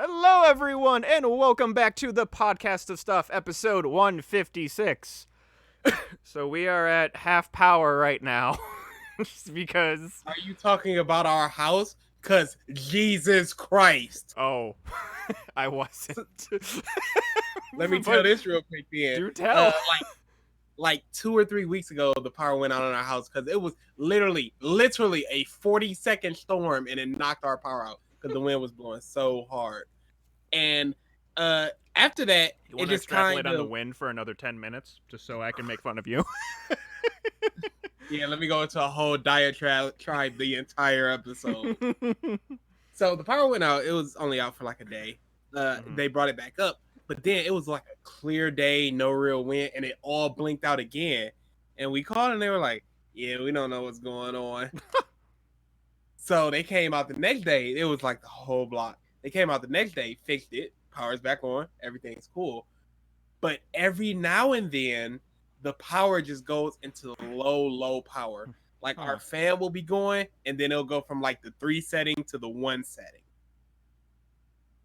Hello, everyone, and welcome back to the Podcast of Stuff, episode 156. So we are at half power right now, because... Are you talking about our house? Because Jesus Christ. Oh, I wasn't. Let me tell this real quick then. Do tell. Like 2 or 3 weeks ago, the power went out in our house because it was literally a 40-second storm, and it knocked our power out because the wind was blowing so hard. And after that, You want to extrapolate on the wind for another 10 minutes, just so I can make fun of you? Yeah, let me go into a whole diatribe the entire episode. So the power went out. It was only out for like a day. They brought it back up. But then it was like a clear day, no real wind, and it all blinked out again. And we called and they were like, yeah, we don't know what's going on. So they came out the next day. It was like the whole block. They came out the next day, fixed it, power's back on, everything's cool. But every now and then, the power just goes into low power. Like our fan will be going, and then it'll go from like the 3 setting to the 1 setting.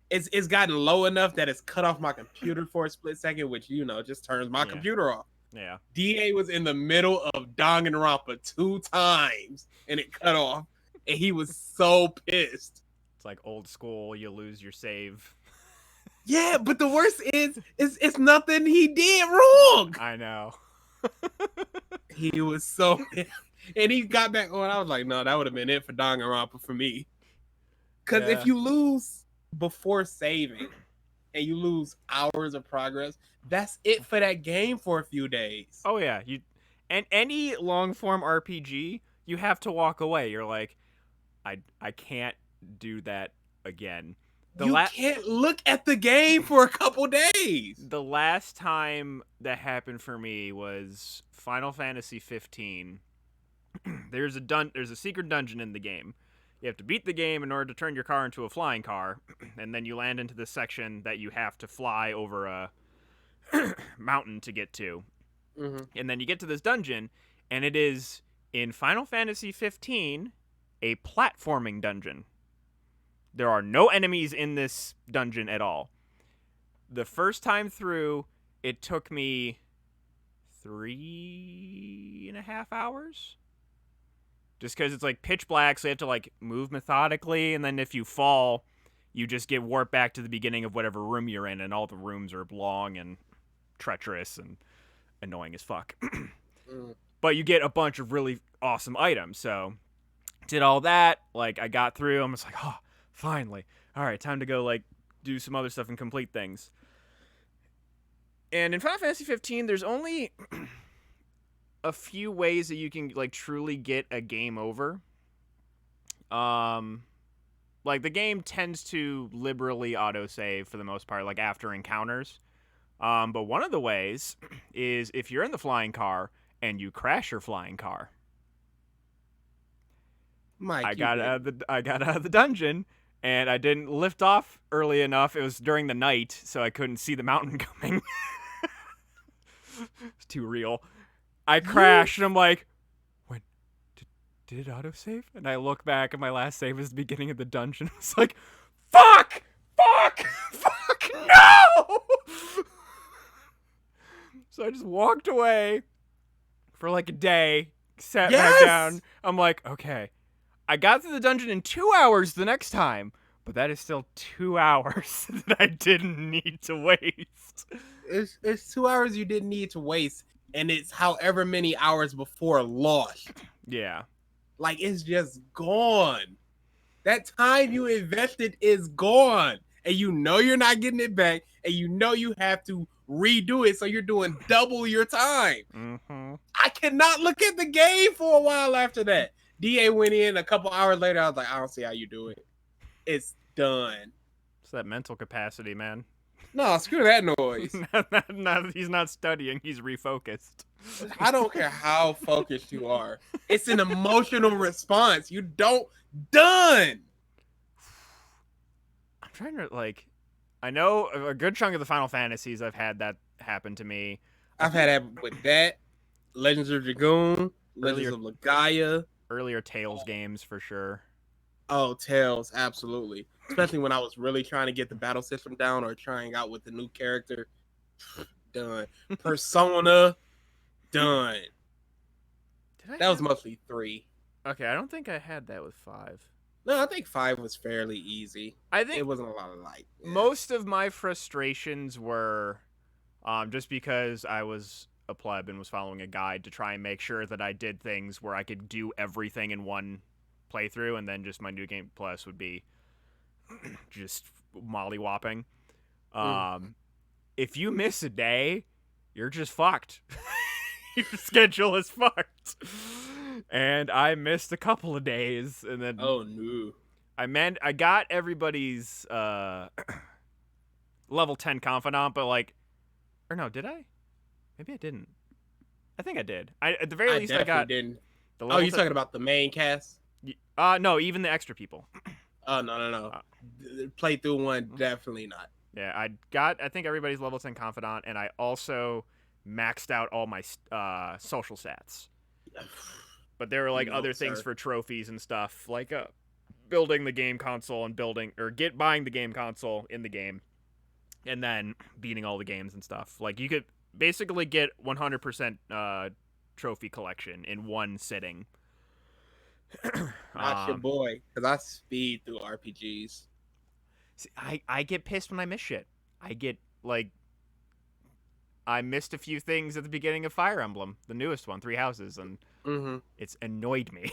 It's gotten low enough that it's cut off my computer for a split second, which, you know, just turns my computer off. Yeah. DA was in the middle of Danganronpa 2 times, and it cut off, and he was so pissed. It's like old school, you lose your save. Yeah, but the worst is it's nothing he did wrong. I know. He was so pissed. And he got back on. I was like, no, that would have been it for Danganronpa for me. Because if you lose before saving and you lose hours of progress, that's it for that game for a few days. Oh yeah, and any long form RPG, you have to walk away. You're like, I can't do that again. You can't look at the game for a couple days. The last time that happened for me was Final Fantasy 15. there's a secret dungeon in the game. You have to beat the game in order to turn your car into a flying car, and then you land into this section that you have to fly over a mountain to get to. Mm-hmm. And then you get to this dungeon, and it is, in Final Fantasy 15, a platforming dungeon. There are no enemies in this dungeon at all. The first time through, it took me 3.5 hours. Just because it's like pitch black, so you have to like move methodically, and then if you fall, you just get warped back to the beginning of whatever room you're in, and all the rooms are long and treacherous and annoying as fuck. But you get a bunch of really awesome items, so did all that. Like, I got through, I'm just like, oh, finally. All right, time to go like do some other stuff and complete things. And in Final Fantasy 15, there's only a few ways that you can like truly get a game over. Like the game tends to liberally autosave for the most part, like after encounters. But one of the ways is if you're in the flying car and you crash your flying car. Mike, I got out of the dungeon and I didn't lift off early enough. It was during the night, so I couldn't see the mountain coming. It's too real. I crashed, and I'm like, "When did it autosave?" And I look back, and my last save was the beginning of the dungeon. It's like, fuck, no! So I just walked away for like a day, sat back down. I'm like, okay, I got through the dungeon in 2 hours the next time, but that is still 2 hours that I didn't need to waste. It's 2 hours you didn't need to waste. And it's however many hours before lost. Yeah. Like, it's just gone. That time you invested is gone. And you know you're not getting it back. And you know you have to redo it. So you're doing double your time. Mm-hmm. I cannot look at the game for a while after that. DA went in a couple hours later. I was like, I don't see how you do it. It's done. It's that mental capacity, man. No, screw that noise. He's not studying. He's refocused. I don't care how focused you are. It's an emotional response. You don't. Done. I'm trying to, like... I know a good chunk of the Final Fantasies I've had that happen to me. I've had that with that. Legends of Dragoon. Legends of Legaia. Earlier Tales games, for sure. Oh, Tales. Absolutely. Especially when I was really trying to get the battle system down or trying out with the new character. Done. Persona. Done. That was mostly 3. Okay, I don't think I had that with 5. No, I think 5 was fairly easy. I think it wasn't a lot of light. Yeah. Most of my frustrations were just because I was a pleb and was following a guide to try and make sure that I did things where I could do everything in one playthrough, and then just my New Game Plus would be just mollywopping. If you miss a day, you're just fucked. Your schedule is fucked. And I missed a couple of days, and then oh no, I got everybody's level 10 confidant, but like, or no, did I? Maybe I didn't. I think I did. At the very least I got. Didn't. Oh, you're talking about the main cast? No, even the extra people. Oh no. Playthrough one, definitely not. Yeah, I got, I think, everybody's level 10 confidant, and I also maxed out all my social stats. But there were like other things for trophies and stuff, like building the game console and buying the game console in the game, and then beating all the games and stuff. Like, you could basically get 100% trophy collection in one sitting. Not your boy, because I speed through RPGs. See, I get pissed when I miss shit. I get, like, I missed a few things at the beginning of Fire Emblem, the newest one, 3 Houses, and it's annoyed me.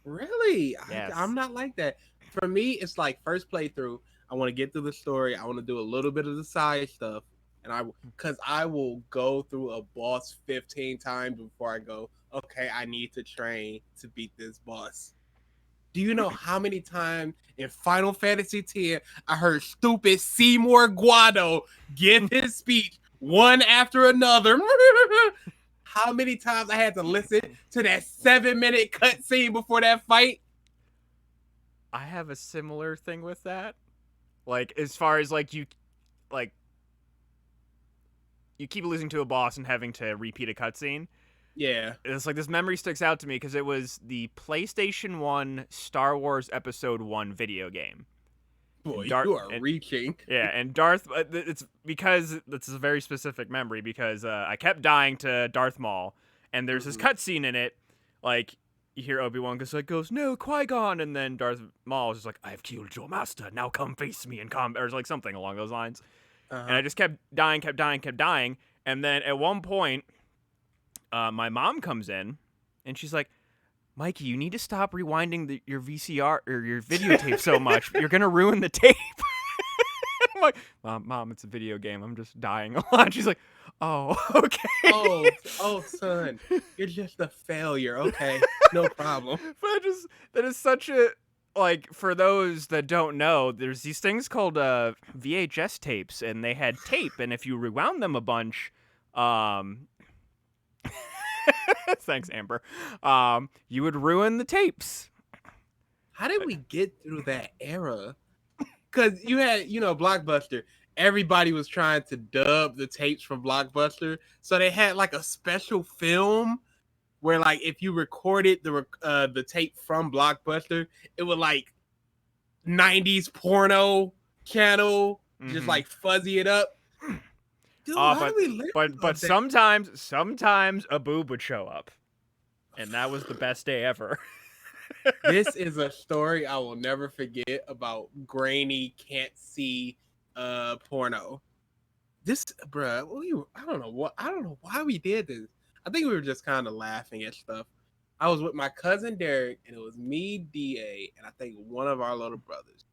Really? Yes. I'm not like that. For me, it's like first playthrough, I want to get through the story. I want to do a little bit of the side stuff. And because I will go through a boss 15 times before I go, okay, I need to train to beat this boss. Do you know how many times in Final Fantasy X I heard stupid Seymour Guado give his speech one after another? how many times I had to listen to that 7-minute cutscene before that fight. I have a similar thing with that. Like, as far as like you keep losing to a boss and having to repeat a cutscene. Yeah. It's like this memory sticks out to me because it was the PlayStation 1 Star Wars Episode 1 video game. Boy, you are reaching. Yeah, and Darth, it's because it's a very specific memory because I kept dying to Darth Maul, and there's this cutscene in it, like, you hear Obi-Wan goes, no, Qui-Gon, and then Darth Maul is just like, I have killed your master, now come face me in combat, or like something along those lines. And I just kept dying, and then at one point, my mom comes in, and she's like, Mikey, you need to stop rewinding your VCR or your videotape so much. You're gonna ruin the tape. I'm like, Mom, it's a video game. I'm just dying a lot. She's like, oh, okay. Oh, son, you're just a failure. Okay, no problem. But that is such a, like, for those that don't know, there's these things called VHS tapes, and they had tape, and if you rewound them a bunch, thanks, Amber. You would ruin the tapes. How did we get through that era? Because you had, Blockbuster. Everybody was trying to dub the tapes from Blockbuster, so they had like a special film where, like, if you recorded the tape from Blockbuster, it would like 90s porno channel, just like fuzzy it up. Dude, but sometimes a boob would show up, and that was the best day ever. This is a story I will never forget about grainy, can't see porno. This, bruh, I don't know why we did this. I think we were just kind of laughing at stuff. I was with my cousin Derek, and it was me, DA, and I think one of our little brothers.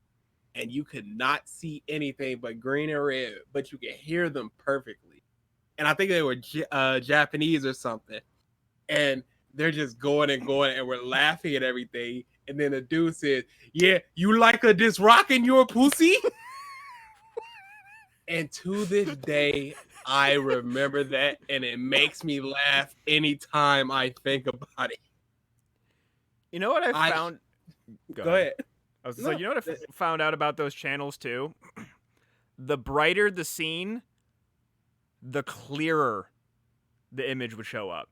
And you could not see anything but green and red, but you could hear them perfectly. And I think they were Japanese or something. And they're just going, and we're laughing at everything. And then the dude said, yeah, you like this rock in your pussy? And to this day, I remember that, and it makes me laugh anytime I think about it. You know what I found? Go ahead. I was like, you know what I found out about those channels too? The brighter the scene, the clearer the image would show up.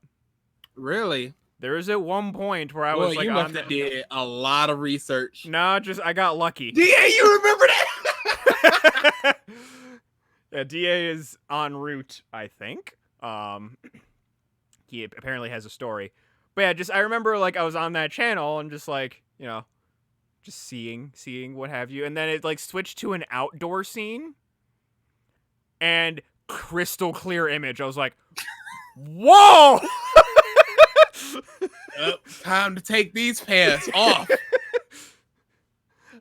Really? There was at one point where I was like, you must have did a lot of research. No, I got lucky. DA, you remember that? Yeah, DA is en route, I think. He apparently has a story. But yeah, I remember, like, I was on that channel and just, like, just seeing what have you. And then it, like, switched to an outdoor scene. And crystal clear image. I was like, whoa! Time to take these pants off.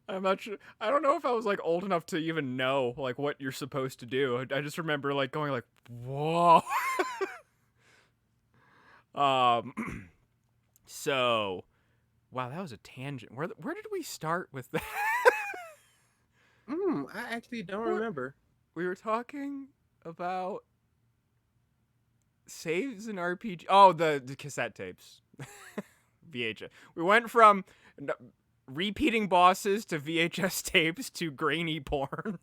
I'm not sure. I don't know if I was, like, old enough to even know, like, what you're supposed to do. I just remember, like, going, like, whoa. So, wow, that was a tangent. Where did we start with that? I actually don't remember. We were talking about saves and RPG. Oh, the cassette tapes. VHS. We went from repeating bosses to VHS tapes to grainy porn.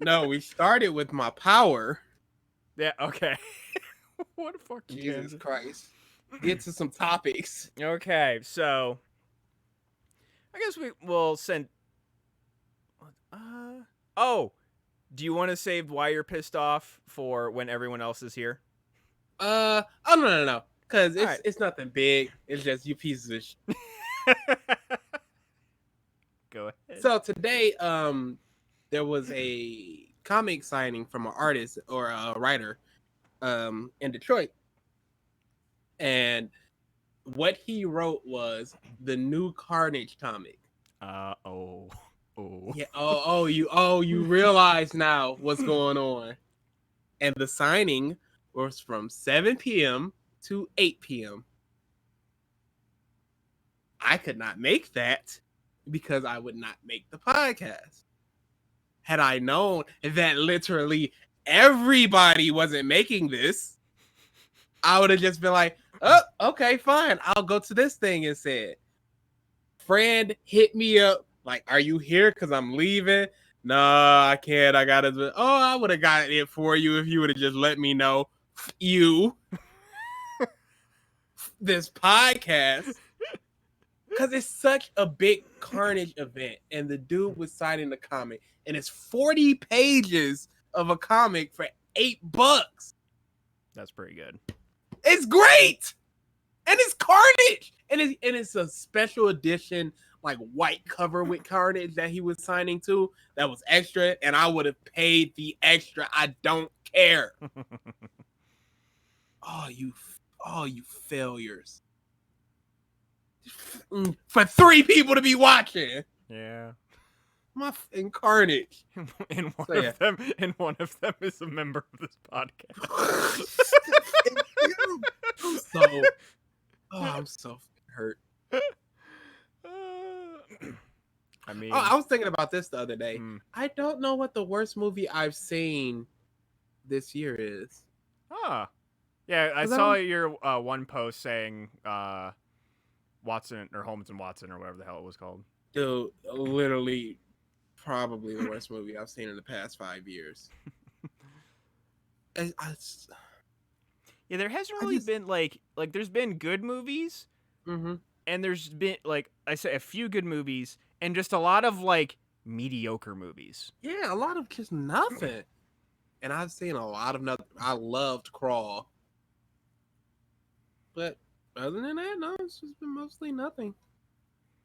No, we started with my power. Yeah, okay. What a fucking Jesus tangent. Christ. Get to some topics. Okay, so I guess we'll send. Oh, do you want to save why you're pissed off for when everyone else is here? Oh no, because it's nothing big. It's just you pieces of shit. Go ahead. So today, there was a comic signing from an artist or a writer, in Detroit. And what he wrote was the new Carnage comic. Yeah. You realize now what's going on. And the signing was from 7 p.m. to 8 p.m. I could not make that because I would not make the podcast. Had I known that literally everybody wasn't making this, I would have just been like, oh, okay, fine. I'll go to this thing instead. Friend hit me up, like, are you here? Because I'm leaving. No, I can't. I got to. Oh, I would have got it for you if you would have just let me know. You. This podcast. Because it's such a big Carnage event. And the dude was signing the comic. And it's 40 pages of a comic for $8. That's pretty good. It's great. And it's Carnage. And it's a special edition, like white cover with Carnage that he was signing to. That was extra. And I would have paid the extra. I don't care. Oh, you failures. For 3 people to be watching. Yeah. My in Carnage. And one of them is a member of this podcast. I'm so hurt. I mean, I was thinking about this the other day. I don't know what the worst movie I've seen this year is. Yeah, I saw your one post saying Watson or Holmes and Watson or whatever the hell it was called. Dude, literally probably the worst movie I've seen in the past 5 years. Yeah, there hasn't really been like there's been good movies, and there's been, like I say, a few good movies, and just a lot of like mediocre movies. Yeah, a lot of just nothing. And I've seen a lot of nothing. I loved Crawl, but other than that, no, it's just been mostly nothing.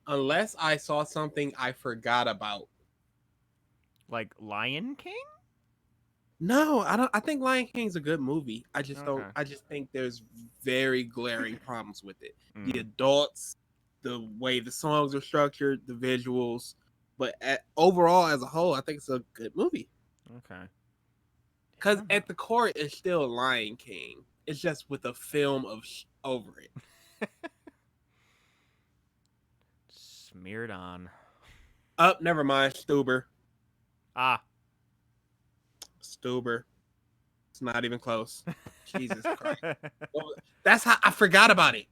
Unless I saw something I forgot about, like Lion King. No, I don't. I think Lion King's a good movie. I just don't. I just think there's very glaring problems with it. The adults, the way the songs are structured, the visuals, but overall, as a whole, I think it's a good movie. Okay. Because at the core, it's still Lion King. It's just with a film of over it. Smeared on. Never mind. Stuber. Stuber. It's not even close. Jesus Christ. That's how I forgot about it.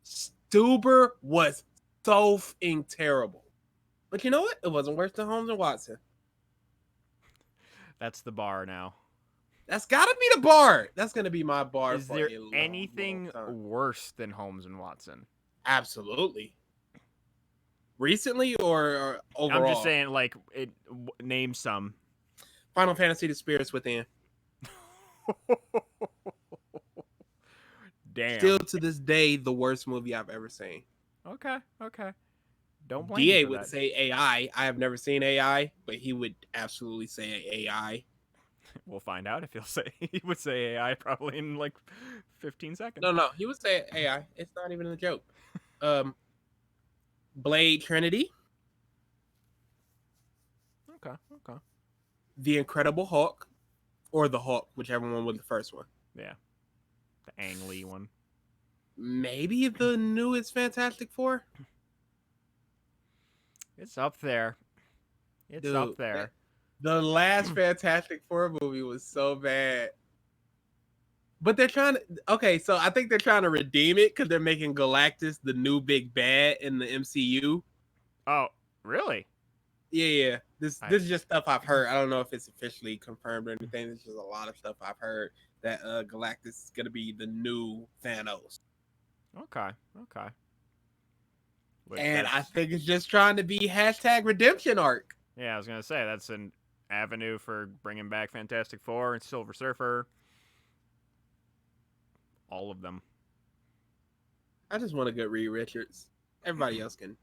Stuber was so f***ing terrible. But you know what? It wasn't worse than Holmes and Watson. That's the bar now. That's gotta be the bar. That's gonna be my bar. Is there anything worse than Holmes and Watson? Absolutely. Recently or overall? I'm just saying, like, name some. Final Fantasy: The Spirits Within. Damn. Still to this day, the worst movie I've ever seen. Okay. Don't blame DA me for would that. say AI. I have never seen AI, but he would absolutely say AI. We'll find out if he would say AI probably in like 15 seconds. No, he would say AI. It's not even a joke. Blade Trinity. Okay. The Incredible Hulk, or the Hulk, whichever one was the first one. Yeah, the Ang Lee one. Maybe the newest Fantastic Four. It's up there. It's up there. The last Fantastic Four movie was so bad. But they're trying to... Okay, so I think they're trying to redeem it because they're making Galactus the new big bad in the MCU. Oh, really? Yeah. This is just stuff I've heard. I don't know if it's officially confirmed or anything. It's just a lot of stuff I've heard that Galactus is going to be the new Thanos. Okay. And I think it's just trying to be hashtag redemption arc. Yeah, I was going to say, that's an avenue for bringing back Fantastic Four and Silver Surfer. All of them. I just want a good Reed Richards. Everybody else can.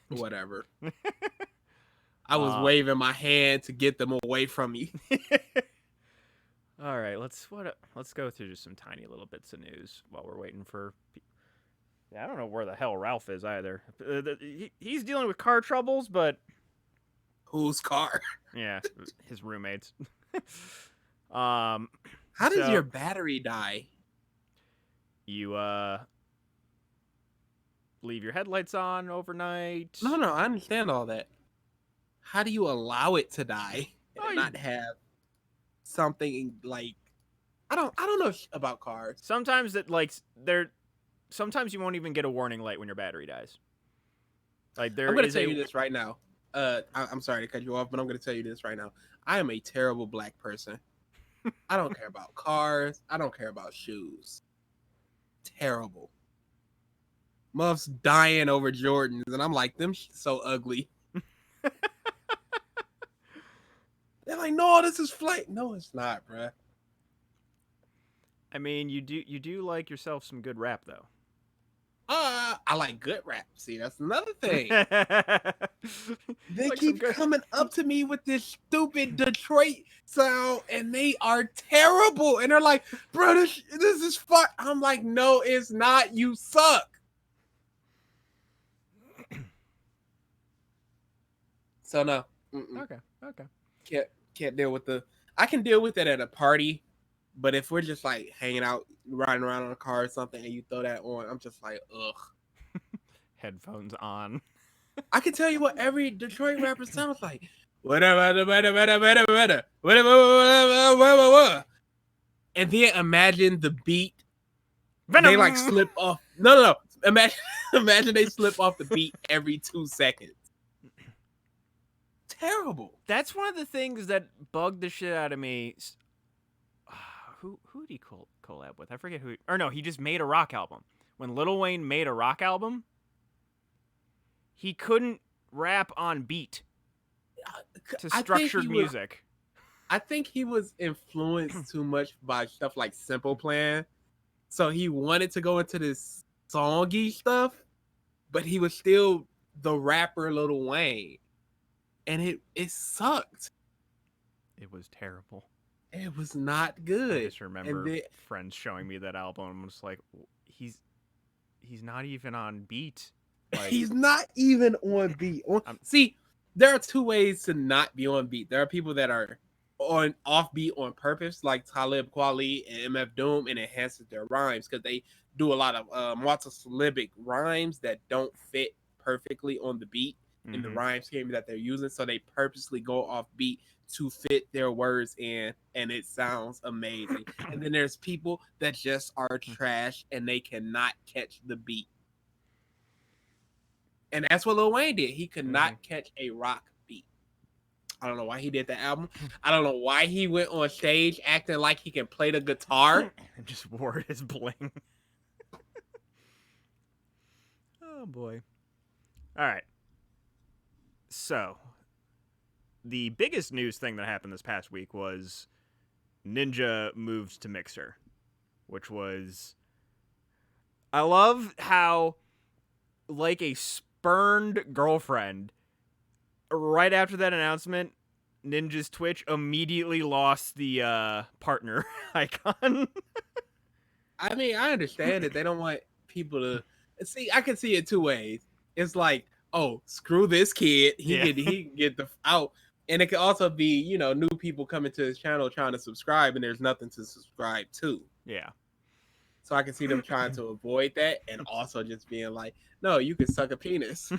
Whatever. I was waving my hand to get them away from me. All right, let's go through just some tiny little bits of news while we're waiting for. Yeah, I don't know where the hell Ralph is either. He's dealing with car troubles, but whose car? Yeah, his roommates. How does your battery die? You leave your headlights on overnight. No, I understand all that. How do you allow it to die and not have? something like I don't know about cars. Sometimes sometimes you won't even get a warning light when your battery dies. Like there I'm gonna is tell you this right now. I'm sorry to cut you off, but I'm gonna tell you this right now. I am a terrible black person. I don't care about cars. I don't care about shoes. Terrible. Muffs dying over Jordans, and I'm like, them so ugly. They're like, no, this is flight. No, it's not, bruh. I mean, you do like yourself some good rap though. I like good rap. See, that's another thing. They Like keep coming up to me with this stupid Detroit sound, and they are terrible. And they're like, bro, this is fun. I'm like, no, it's not. You suck. So no. Okay. Can't deal with I can deal with it at a party, but if we're just like hanging out, riding around on a car or something, and you throw that on, I'm just like, ugh. Headphones on. I can tell you what every Detroit rapper sounds like. And then imagine the beat. Venom! They like slip off. No. Imagine they slip off the beat every 2 seconds. Terrible. That's one of the things that bugged the shit out of me. Who did he collab with? I forget who. Or no, he just made a rock album. When Lil Wayne made a rock album, he couldn't rap on beat to structured music. I think he was influenced too much by stuff like Simple Plan. So he wanted to go into this songy stuff, but he was still the rapper Lil Wayne. And it sucked. It was terrible. It was not good. I just remember friends showing me that album. I'm just like, he's not even on beat. Like, he's not even on beat. See, there are two ways to not be on beat. There are people that are on off beat on purpose, like Talib Kweli and MF Doom, and enhances their rhymes because they do a lot of multisyllabic rhymes that don't fit perfectly on the beat in the rhyme scheme that they're using. So they purposely go off beat to fit their words in, and it sounds amazing. And then there's people that just are trash and they cannot catch the beat. And that's what Lil Wayne did. He could not catch a rock beat. I don't know why he did that album. I don't know why he went on stage acting like he can play the guitar. And just wore his bling. Oh, boy. All right. So, the biggest news thing that happened this past week was Ninja moved to Mixer, which was... I love how, like a spurned girlfriend, right after that announcement, Ninja's Twitch immediately lost the partner icon. I mean, I understand it. They don't want people to... See, I can see it two ways. It's like, oh, screw this kid. He can get the out. And it could also be, new people coming to his channel trying to subscribe, and there's nothing to subscribe to. Yeah. So I can see them trying to avoid that, and also just being like, no, you can suck a penis.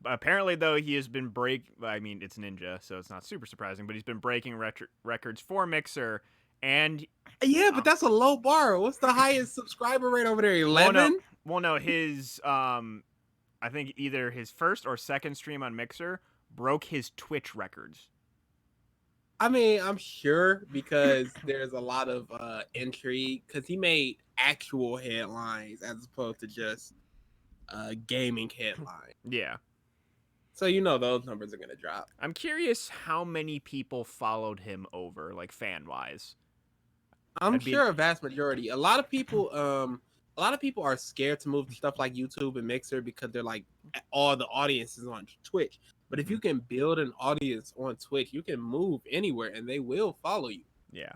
Apparently, though, he has been it's Ninja, so it's not super surprising, but he's been breaking records for Mixer, and... Yeah, but that's a low bar. What's the highest subscriber rate over there? 11? Well, no, his, I think either his first or second stream on Mixer broke his Twitch records. I mean, I'm sure because there's a lot of intrigue, because he made actual headlines as opposed to just gaming headlines. Yeah. So those numbers are going to drop. I'm curious how many people followed him over, like fan-wise. I'm sure a vast majority. A lot of people are scared to move to stuff like YouTube and Mixer because they're like, all the audience is on Twitch. But if you can build an audience on Twitch, you can move anywhere and they will follow you. Yeah.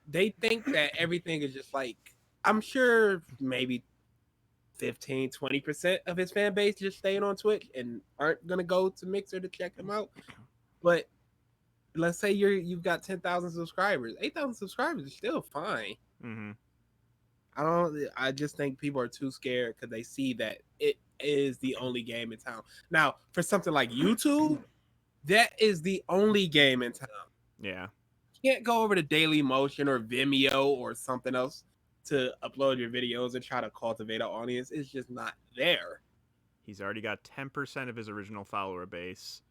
They think that everything is just like, I'm sure maybe 15, 20% of his fan base just staying on Twitch and aren't going to go to Mixer to check him out. But let's say you've got 10,000 subscribers. 8,000 subscribers is still fine. Mm-hmm. I just think people are too scared because they see that it is the only game in town. Now, for something like YouTube, That is the only game in town. Yeah. You can't go over to Daily Motion or Vimeo or something else to upload your videos and try to cultivate an audience. It's just not there. He's already got 10% of his original follower base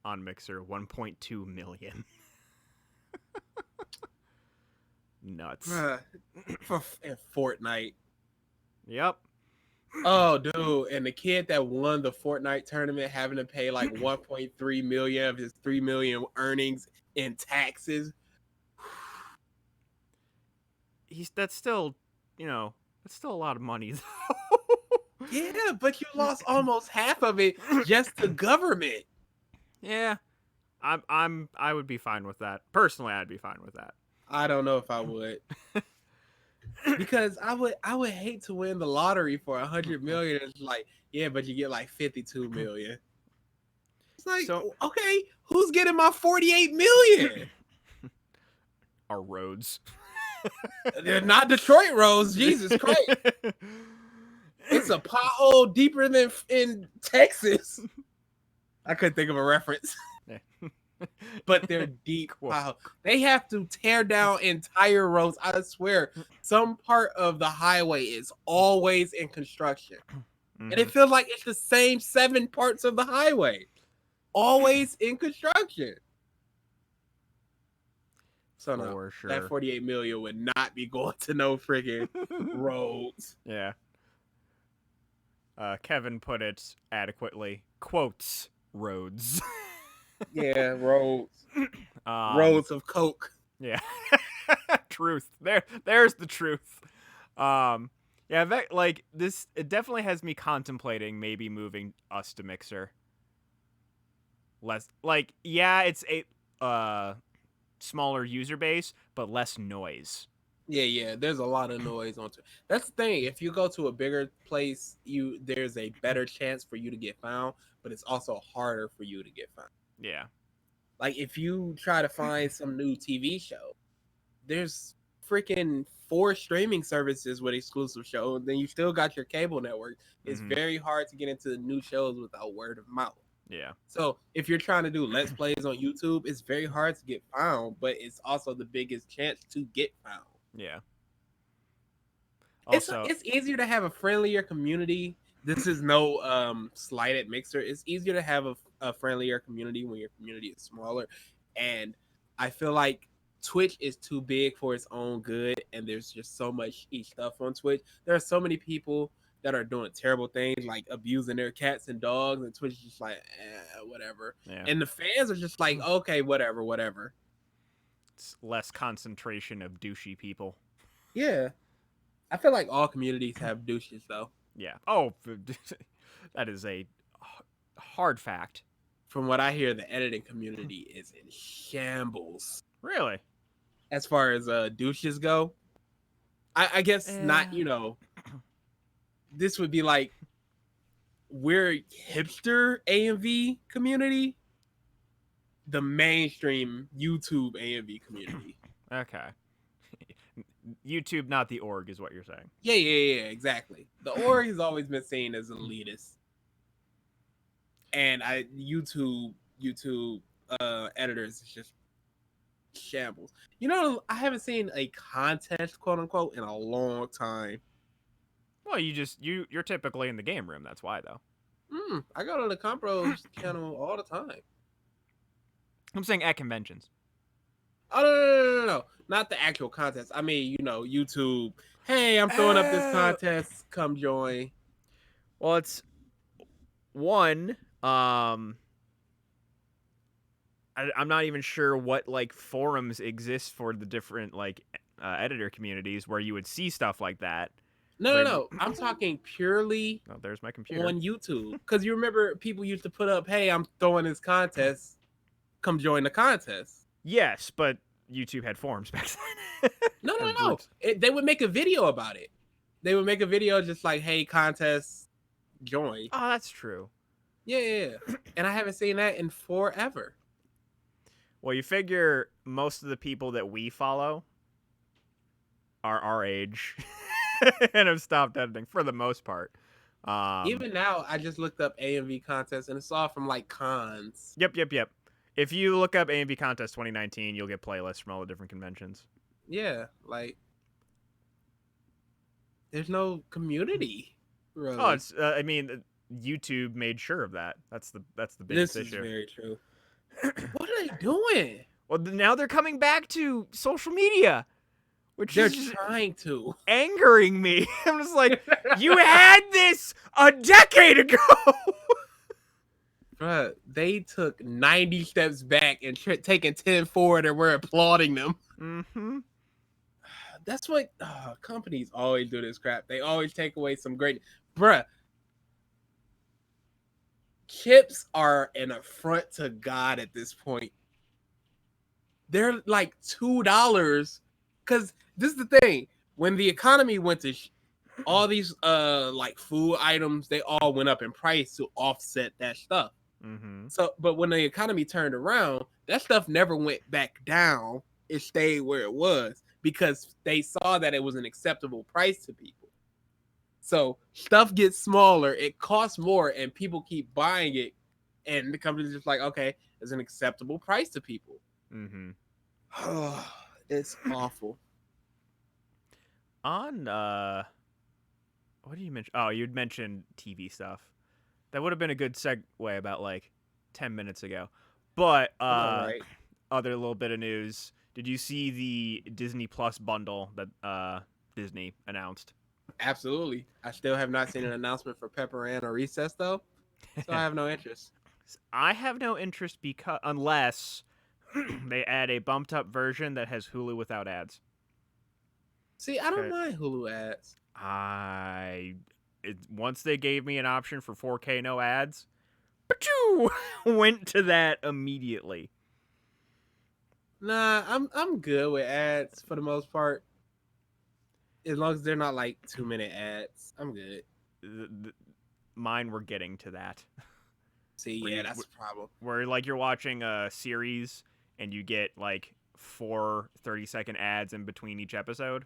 on Mixer, 1.2 million. Nuts. For Fortnite. Yep. Oh, dude, and the kid that won the Fortnite tournament having to pay like 1.3 million of his 3 million earnings in taxes. That's still, that's still a lot of money. Yeah, but you lost almost half of it just to government. Yeah. I would be fine with that. Personally, I'd be fine with that. I don't know if I would. Because I would hate to win the lottery for 100 million. It's like, yeah, but you get like 52 million. It's like, So, okay, who's getting my 48 million? our roads. They're not Detroit roads. Jesus Christ. It's a pothole deeper than in Texas. I couldn't think of a reference. But they're deep. Cool. Wow. They have to tear down entire roads. I swear, some part of the highway is always in construction. And it feels like it's the same 7 parts of the highway. Always in construction. So no, For sure. that 48 million would not be going to no friggin' roads. Yeah. Kevin put it adequately. Quotes, roads. Yeah, roads. Roads of coke. Yeah. Truth. There's the truth. Yeah, this, it definitely has me contemplating maybe moving us to Mixer. Less, yeah, it's a smaller user base, but less noise. Yeah, there's a lot of noise on Twitter. That's the thing. If you go to a bigger place, there's a better chance for you to get found, but it's also harder for you to get found. Yeah. Like if you try to find some new TV show, there's freaking 4 streaming services with exclusive shows, then you still got your cable network. It's very hard to get into new shows without word of mouth. Yeah. So if you're trying to do Let's Plays on YouTube, it's very hard to get found, but it's also the biggest chance to get found. Yeah. Also, It's easier to have a friendlier community. This is no slight at Mixer. It's easier to have a friendlier community when your community is smaller. And I feel like Twitch is too big for its own good, and there's just so much stuff on Twitch. There are so many people that are doing terrible things, like abusing their cats and dogs, and Twitch is just like, whatever. Yeah. And the fans are just like, okay, whatever. It's less concentration of douchey people. Yeah. I feel like all communities have douches, though. Yeah. Oh, that is a hard fact. From what I hear, the editing community is in shambles. Really? As far as douches go, I guess not. This would be like we're hipster AMV community, the mainstream YouTube AMV community. Okay. YouTube, not the org, is what you're saying. Yeah, exactly. The org has always been seen as elitist, and YouTube editors is just shambles. I haven't seen a contest, quote unquote, in a long time. Well, you're typically in the game room. That's why, though. I go to the Compros channel all the time. I'm saying at conventions. Oh, no. Not the actual contest. I mean, YouTube. Hey, I'm throwing up this contest. Come join. Well, it's one. I'm not even sure what forums exist for the different editor communities where you would see stuff like that. No. I'm talking purely. Oh, there's my computer on YouTube, because you remember people used to put up, "Hey, I'm throwing this contest. Come join the contest." Yes, but YouTube had forums back then. No. They would make a video about it. They would make a video just like, "Hey, contest, join." Oh, that's true. Yeah. And I haven't seen that in forever. Well, you figure most of the people that we follow are our age and have stopped editing for the most part. Even now, I just looked up AMV contests, and it's all from cons. Yep. If you look up A&B Contest 2019, you'll get playlists from all the different conventions. Yeah, like there's no community. Really. Oh, it's. I mean, YouTube made sure of that. That's the biggest This is issue. very true. What are they doing? Well, now they're coming back to social media, which They're is just trying to. angering me. I'm just like, you had this a decade ago. Bruh, they took 90 steps back and taking 10 forward, and we're applauding them. Mm-hmm. That's what companies always do this crap. They always take away some great. Bruh, chips are an affront to God at this point. They're like $2. Because this is the thing. When the economy went to all these like food items, they all went up in price to offset that stuff. Mm-hmm. So, but when the economy turned around, that stuff never went back down. It stayed where it was because they saw that it was an acceptable price to people. So stuff gets smaller, it costs more, and people keep buying it. And the company's just like, okay, it's an acceptable price to people. Mm-hmm. It's awful. On what did you mention? Oh, you'd mentioned TV stuff. That would have been a good segue about like 10 minutes ago. But Right. other little bit of news. Did you see the Disney Plus bundle that Disney announced? Absolutely. I still have not seen an announcement for Pepper Ann or Recess though, so I have no interest. I have no interest unless they add a bumped up version that has Hulu without ads. See, I don't Okay. mind Hulu ads. Once they gave me an option for 4K no ads, went to that immediately. Nah, I'm good with ads for the most part. As long as they're not like 2-minute ads, I'm good. Mine were getting to that. See, Where yeah, that's the problem. Where like you're watching a series and you get like 4 30-second ads in between each episode.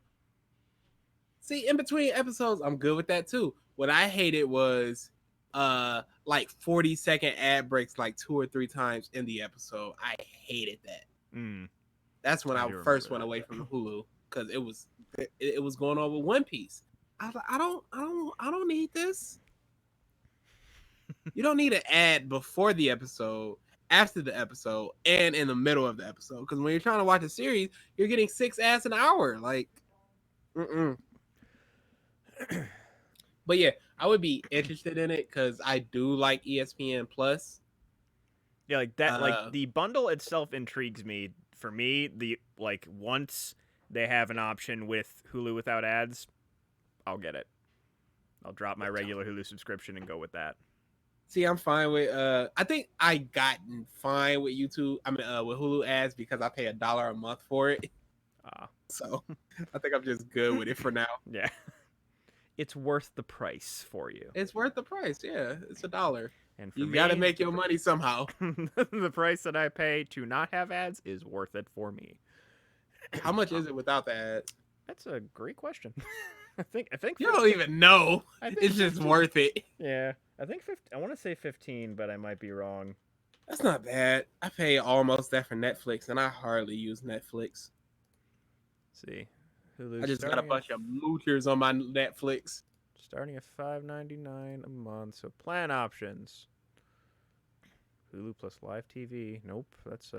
See, in between episodes, I'm good with that too. What I hated was like 40-second ad breaks like 2 or 3 times in the episode. I hated that. That's when I first went away from Hulu because it was going on with One Piece. I was like, I don't need this. You don't need an ad before the episode, after the episode, and in the middle of the episode. Because when you're trying to watch a series, you're getting 6 ads an hour. Like, But yeah, I would be interested in it because I do like ESPN Plus. Yeah, like that. Like the bundle itself intrigues me. For me, once they have an option with Hulu without ads, I'll get it. I'll drop my regular Hulu subscription and go with that. See, I'm fine with I think I gotten fine with YouTube. I mean with Hulu ads because I pay $1 a month for it. So I think I'm just good with it for now. Yeah. It's worth the price for you. It's worth the price, yeah. It's $1. And for you me, gotta make your money somehow. The price that I pay to not have ads is worth it for me. How much is it without the ads? That's a great question. I think you don't even know. It's just 15. Worth it. Yeah, I think 15, I want to say 15, but I might be wrong. That's not bad. I pay almost that for Netflix, and I hardly use Netflix. Let's see, Hulu. I just got a bunch of moochers on my Netflix. Starting at $5.99 a month. So plan options. Hulu plus live TV. Nope, that's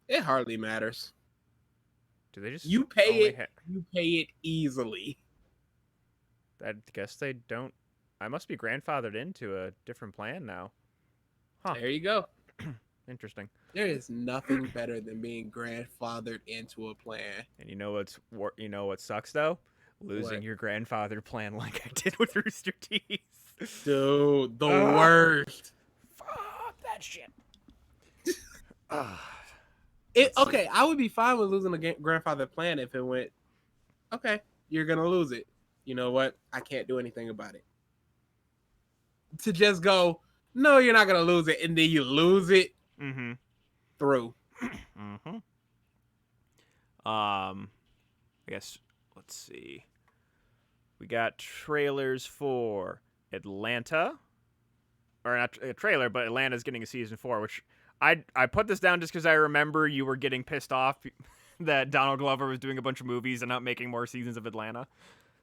It hardly matters. Do they just you pay it? You pay it easily. I guess they don't. I must be grandfathered into a different plan now. Huh. There you go. Interesting. There is nothing better than being grandfathered into a plan. And you know what sucks though? Losing your grandfather plan like I did with Rooster Teeth. Dude, the worst. Fuck that shit. Okay, I would be fine with losing a grandfather plan if it went, okay, you're going to lose it. You know what? I can't do anything about it. To just go, no, you're not going to lose it, and then you lose it through. I guess, let's see. We got trailers for Atlanta, or not a trailer, but Atlanta's getting a season 4, which I put this down just because I remember you were getting pissed off that Donald Glover was doing a bunch of movies and not making more seasons of Atlanta.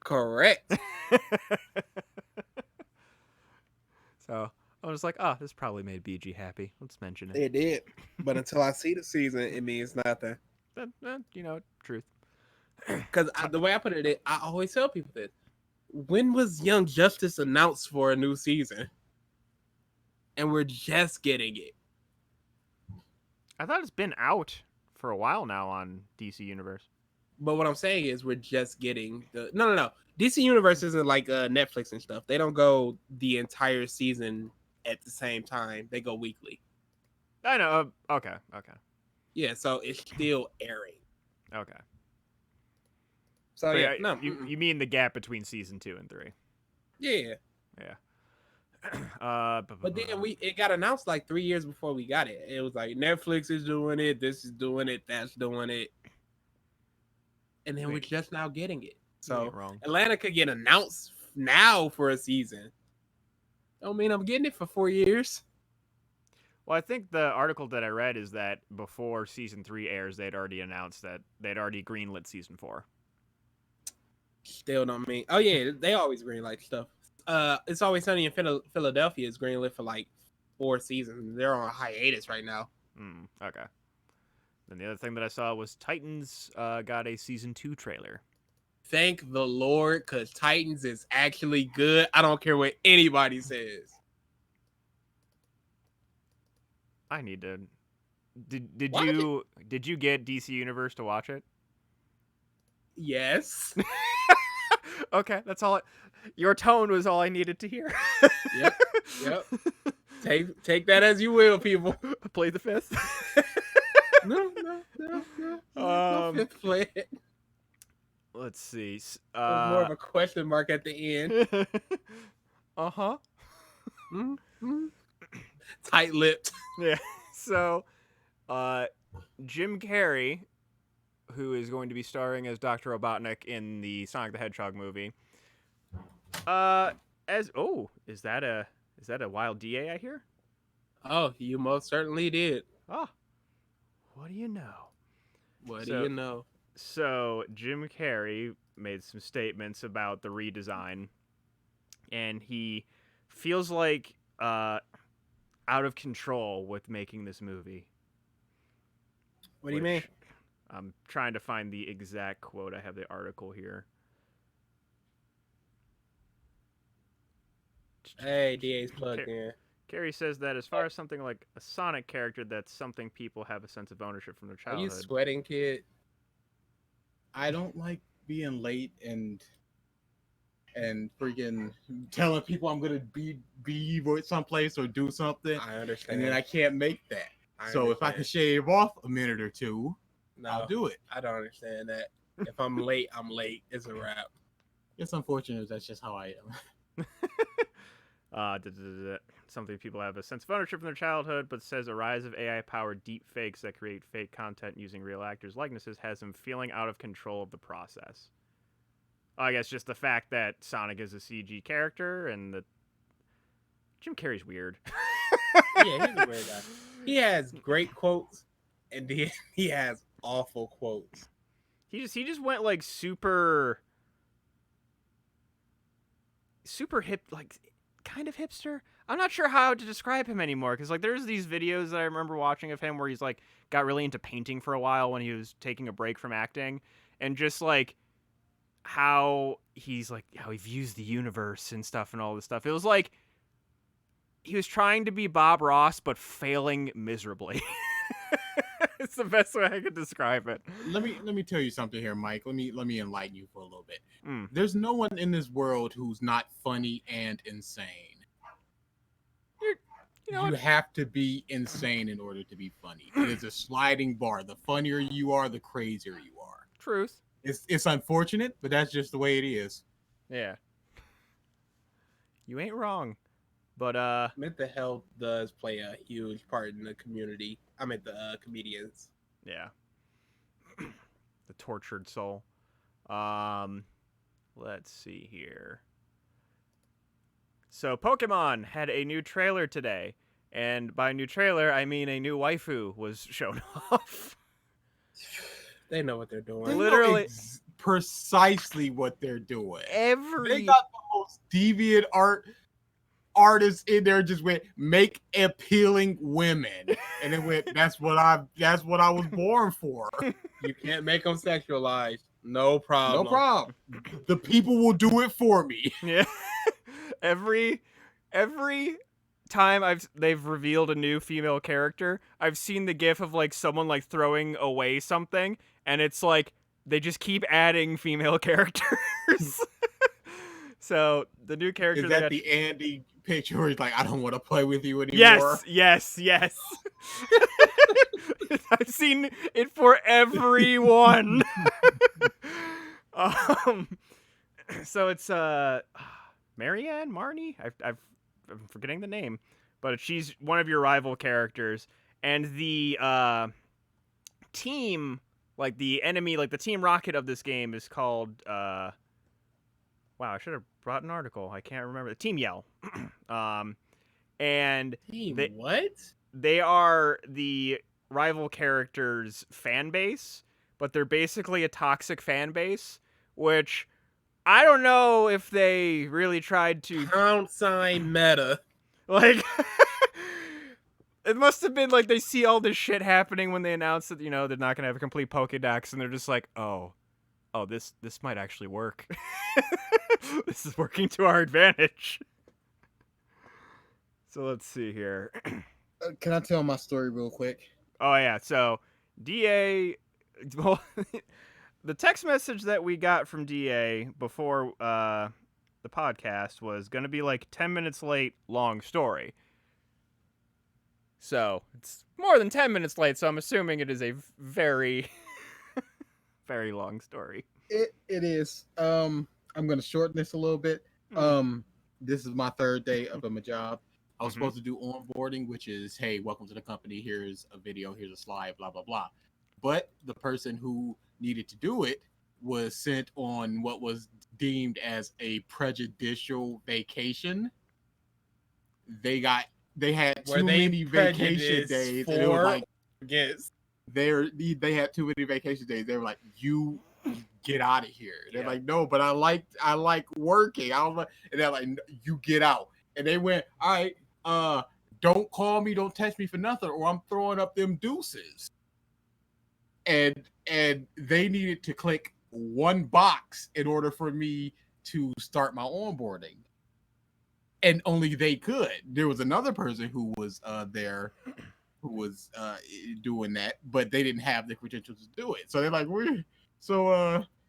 Correct. So I was like, oh, this probably made BG happy. Let's mention it. It did, but until I see the season, it means nothing. Truth. Because the way I put it, I always tell people this: when was Young Justice announced for a new season? And we're just getting it. I thought it's been out for a while now on DC Universe. But what I'm saying is we're just getting the no. DC Universe isn't like Netflix and stuff. They don't go the entire season at the same time. They go weekly. I know. Okay. Yeah, so it's still airing. Okay. So yeah, no. You mean the gap between season 2 and 3? Yeah. But then it got announced like 3 years before we got it. It was like Netflix is doing it, this is doing it, that's doing it, and then we're just now getting it. So Atlanta could get announced now for a season. Don't mean I'm getting it for 4 years. Well, I think the article that I read is that before season 3 airs, they'd already announced that they'd already greenlit season 4. Still don't mean. Oh yeah, they always greenlight stuff. It's Always Sunny in Philadelphia is greenlit for like 4 seasons. They're on a hiatus right now. Okay. Then the other thing that I saw was Titans got a season 2 trailer. Thank the Lord, because Titans is actually good. I don't care what anybody says. I need to. Did you get DC Universe to watch it? Yes. Okay, that's all. Your tone was all I needed to hear. Yep. Take that as you will, people. Play the fifth. No. No fifth play. Let's see. More of a question mark at the end. Uh-huh. Mm-hmm. Tight-lipped. Yeah. So, Jim Carrey, who is going to be starring as Dr. Robotnik in the Sonic the Hedgehog movie. Is that a wild DA I hear? Oh, you most certainly did. Oh. What do you know? What do you know? So, Jim Carrey made some statements about the redesign, and he feels like out of control with making this movie. What do you mean? I'm trying to find the exact quote. I have the article here. Hey, DA's plugged in. Carrey says that as far as something like a Sonic character, that's something people have a sense of ownership from their childhood. Are you sweating, kid? I don't like being late and freaking telling people I'm gonna be someplace or do something. I understand. And then I can't make that. So if I can shave off a minute or two, I'll do it. I don't understand that. If I'm late, I'm late. It's a wrap. It's unfortunate. That's just how I am. Something people have a sense of ownership from their childhood, but says a rise of AI-powered deep fakes that create fake content using real actors' likenesses has him feeling out of control of the process. I guess just the fact that Sonic is a CG character and that Jim Carrey's weird. Yeah, he's a weird guy. He has great quotes, and then he has awful quotes. He just went like super hip, like kind of hipster. I'm not sure how to describe him anymore, because like there's these videos that I remember watching of him where he's like got really into painting for a while when he was taking a break from acting, and just like how he views the universe and stuff and all this stuff. It was like he was trying to be Bob Ross but failing miserably. It's the best way I could describe it. Let me tell you something here, Mike. Let me enlighten you for a little bit. There's no one in this world who's not funny and insane. You have to be insane in order to be funny. It is a sliding bar. The funnier you are, the crazier you are. Truth. It's unfortunate, but that's just the way it is. Yeah. You ain't wrong. But Mental health does play a huge part in the community. I meant the comedians. Yeah. The tortured soul. Let's see here. So Pokemon had a new trailer today, and by new trailer I mean a new waifu was shown off. They know what they're doing. They Literally know precisely what they're doing. They every got the most deviant artists in there. Just went make appealing women, and it went. That's what I was born for. You can't make them sexualized. No problem. No problem. The people will do it for me. yeah every time they've revealed a new female character, I've seen the gif of like someone like throwing away something, and it's like they just keep adding female characters. So the new character Is that the Andy picture where he's like, I don't want to play with you Yes. anymore? I've seen it for everyone. So it's Marianne Marnie. I'm forgetting the name, but she's one of your rival characters, and the team, like the enemy, like the Team Rocket of this game is called. Wow, I should have brought an article. I can't remember. Team Yell. And what? They are the rival characters' fan base, but they're basically a toxic fan base, which I don't know if they really tried to Pound sign meta. like. It must have been like they see all this shit happening when they announced that, you know, they're not gonna have a complete Pokédex, and they're just like, oh, this might actually work. This is working to our advantage. So let's see here. Can I tell my story real quick? Oh yeah, so DA, well, the text message that we got from DA before the podcast was gonna be like 10 minutes late, long story. So it's more than 10 minutes late, so I'm assuming it is a very, very long story. It is. I'm gonna shorten this a little bit. This is my third day of my job. I was supposed to do onboarding, which is, hey, welcome to the company. Here's a video. Here's a slide. Blah blah blah. But the person who needed to do it was sent on what was deemed as a prejudicial vacation. They had too many vacation days, and it was like, yes, they had too many vacation days. They were like, you get out of here. They're like, no, but I like working. And they're like, you get out. And they went, all right, don't call me, don't text me for nothing, or I'm throwing up them deuces. And they needed to click one box in order for me to start my onboarding. And only they could. There was another person who was there who was doing that, but they didn't have the credentials to do it. So they're like,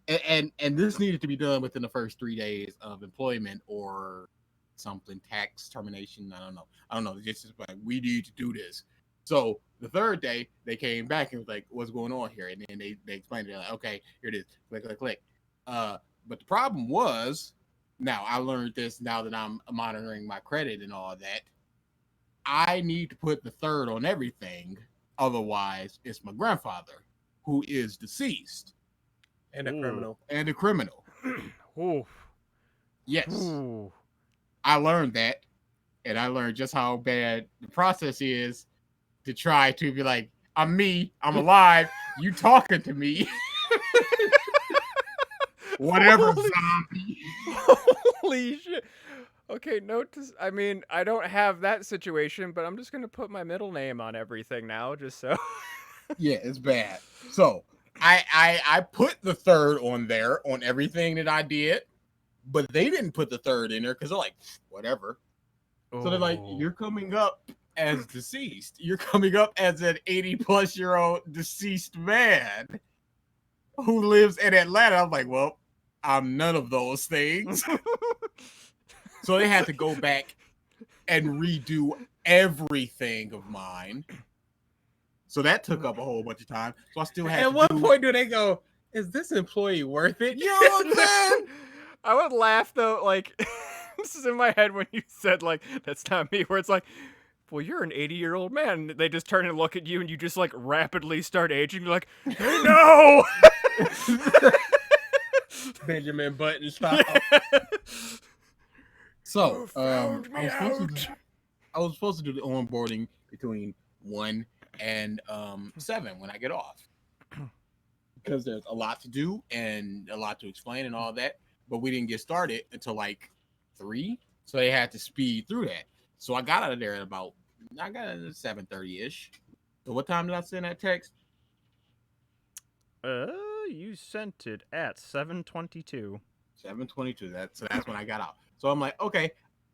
and this needed to be done within the first 3 days of employment or something, tax termination. I don't know. It's just like, we need to do this. So the third day they came back and was like, what's going on here? And then they explained it. Like, okay, here it is. Click. But the problem was, now I learned this now that I'm monitoring my credit and all that, I need to put the third on everything. Otherwise, it's my grandfather, who is deceased. And a criminal. Ooh. Yes. Ooh. I learned that. And I learned just how bad the process is to try to be like, I'm me, I'm alive, you talking to me. Whatever, zombie. Holy shit. Okay, I mean, I don't have that situation, but I'm just going to put my middle name on everything now, just so. Yeah, it's bad. So I put the third on there on everything that I did, but they didn't put the third in there because they're like, whatever. Oh. So they're like, you're coming up as deceased. You're coming up as an 80-plus-year-old deceased man who lives in Atlanta. I'm like, well, I'm none of those things. So they had to go back and redo everything of mine. So that took up a whole bunch of time. So I still had At what point do they go, is this employee worth it? You know what I'm saying? I would laugh, though, like, this is in my head when you said, like, that's not me, where it's like, well, you're an 80-year-old man. They just turn and look at you, and you just, like, rapidly start aging. You're like, hey, no! Benjamin Button style. Yeah. So, found me I was supposed to do the onboarding between 1 and 7 when I get off, because there's a lot to do and a lot to explain and all that. But we didn't get started until like 3, so they had to speed through that. So I got out of there at about 7:30 ish. So what time did I send that text? You sent it at 7:22. 7:22. That's when I got out. So I'm like, okay,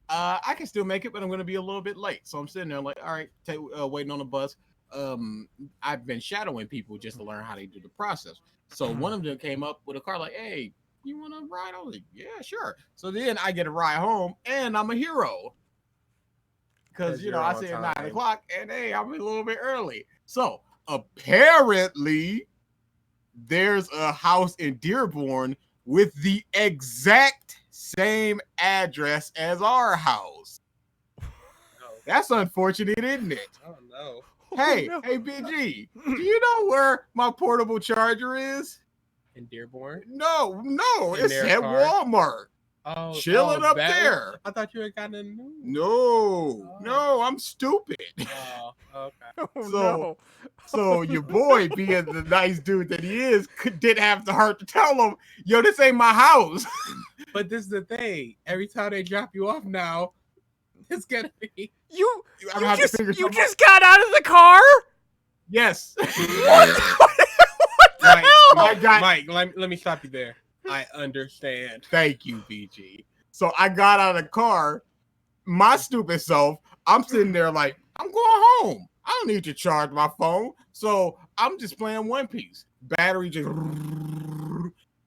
I can still make it, but I'm going to be a little bit late. So I'm sitting there like, all right, waiting on the bus. I've been shadowing people just to learn how they do the process. So one of them came up with a car like, hey, you want to ride? I was like, yeah, sure. So then I get a ride home, and I'm a hero. Because, you know, I said 9 o'clock, and hey, I'm a little bit early. So apparently there's a house in Dearborn with the exact same address as our house. No. That's unfortunate, isn't it? Oh no. Hey, no. hey, BG, do you know where my portable charger is? In Dearborn? No, In it's their at car? Walmart. Oh, Chilling up that there. one? I thought you had gotten a new. No, I'm stupid. Oh, okay. Oh, So- no. So your boy, being the nice dude that he is, didn't have the heart to tell him, yo, this ain't my house. But this is the thing. Every time they drop you off now, it's gonna be. You I'm gonna have to figure something out. just got out of the car? Yes. What the Mike, hell? I got- Mike, let me stop you there. I understand. Thank you, BG. So I got out of the car. My stupid self, I'm sitting there like, I'm going home. I don't need to charge my phone. So I'm just playing One Piece. Battery just.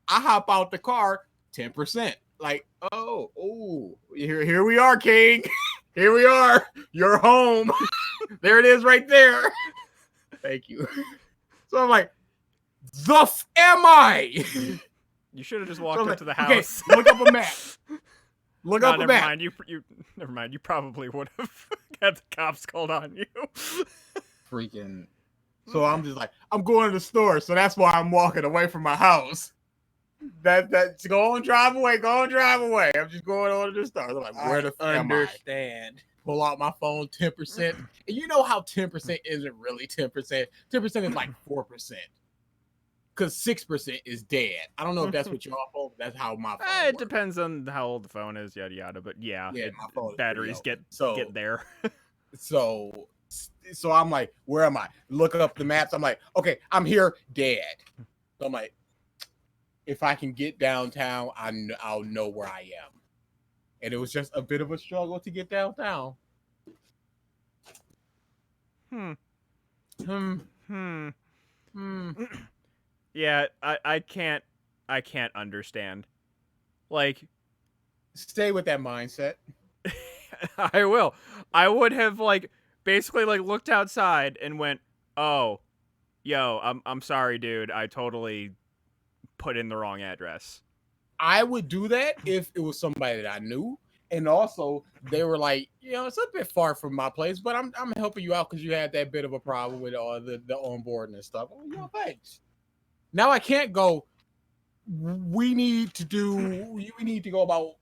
I hop out the car, 10%. Like, oh, here we are, King. Here we are. You're home. There it is right there. Thank you. So I'm like, the am I? You should have just walked So I'm up like, to the okay, house. look up a map. Look Nah, up a never map. mind. You never mind. You probably would have had the cops called on you. Freaking. So I'm just like, I'm going to the store. So that's why I'm walking away from my house. That's go on, drive away. I'm just going on to the store. I'm like, where the f am I? understand? Pull out my phone, 10%. And you know how 10% isn't really 10%. 10% is like 4%. Because 6% is dead. I don't know if that's what your phone, but that's how my phone It works. depends on how old the phone is, yada yada. But yeah, Yeah, my phone is batteries pretty get old. there. So I'm like, where am I? Look up the maps. I'm like, okay, I'm here, dead. So I'm like, if I can get downtown, I'll know where I am. And it was just a bit of a struggle to get downtown. Hmm. Hmm. Hmm. Hmm. Yeah, I can't understand. Like, Stay with that mindset. I will. I would have basically looked outside and went, "Oh, yo, I'm sorry, dude. I totally put in the wrong address." I would do that if it was somebody that I knew. And also, they were like, you know, it's a bit far from my place, but I'm helping you out because you had that bit of a problem with all the onboarding and stuff. Oh, yo, thanks. Now I can't go. We need to go about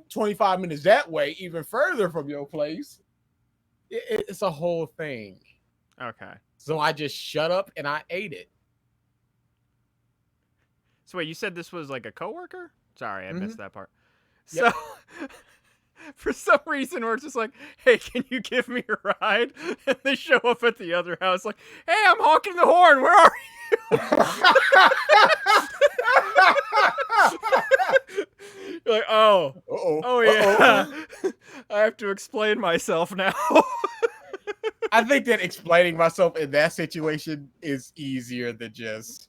25 minutes that way, even further from your place. It's a whole thing. Okay. So I just shut up and I ate it. So wait, you said this was like a coworker? Sorry, I missed that part. Yep. So for some reason we're just like, "Hey, can you give me a ride?" And they show up at the other house like, "Hey, I'm honking the horn. Where are you?" You're like, "Oh. Uh-oh. Oh yeah. I have to explain myself now." I think that explaining myself in that situation is easier than just.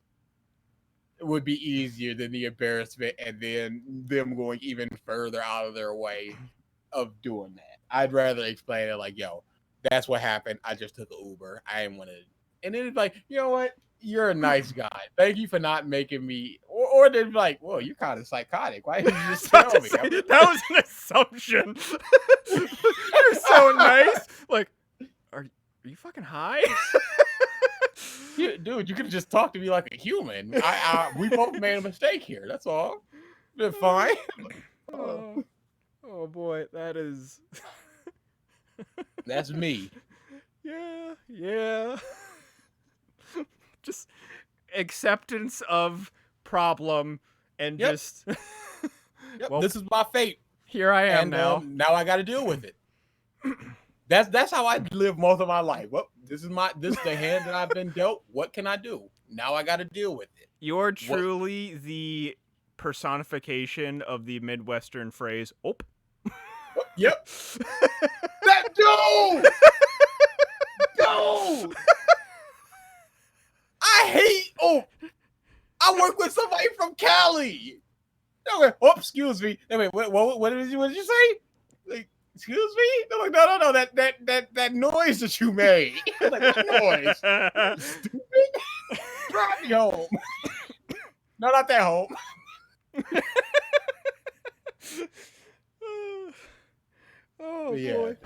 It would be easier than the embarrassment and then them going even further out of their way of doing that. I'd rather explain it like, yo, that's what happened. I just took an Uber. I didn't want to. And then it's like, you know what? You're a nice guy. Thank you for not making me. Or they're like, well, you're kind of psychotic. Why didn't you just tell me? That was an assumption. You're so nice. Like, are you fucking high? Dude, you could have just talked to me like a human. We both made a mistake here. That's all. Been fine. Oh Oh boy, that is. That's me. Yeah. Just acceptance of problem and Yep. just. Yep, Well, this is my fate, here I am and now. now I got to deal with it. That's how I live most of my life. Well, this is the hand that I've been dealt. What can I do? Now I got to deal with it. You're truly the personification of the Midwestern phrase, "Oop." Yep. That dude. Dude. I hate. Oh, I work with somebody from Cali. Oh, excuse me. Wait, what did you say? Like, excuse me? They're like, no. That noise that you made. Like, what noise? Stupid. Drive me home. No, not that home. Oh Yeah. boy.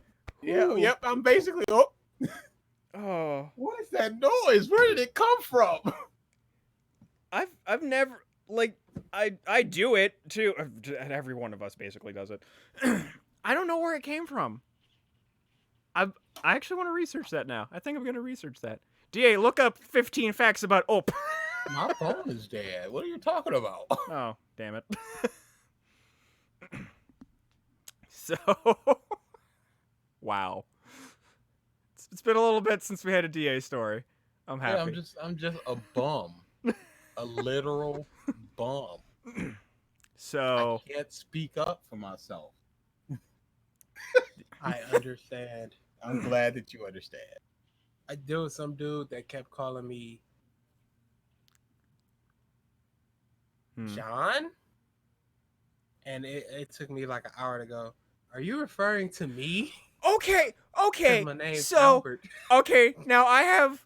Yep. I'm basically. Oh. What is that noise? Where did it come from? I've never like I do it too, and every one of us basically does it. I don't know where it came from. I actually want to research that now. I think I'm gonna research that. DA, look up 15 facts about Ope. My phone is dead. What are you talking about? Oh, damn it. So, wow. It's been a little bit since we had a DA story. I'm happy. Yeah, I'm just a bum. A literal bum. So I can't speak up for myself. I understand. I'm glad that you understand. There was some dude that kept calling me John, and it took me like an hour to go. Are you referring to me? Okay. My name's So, Albert. okay, now I have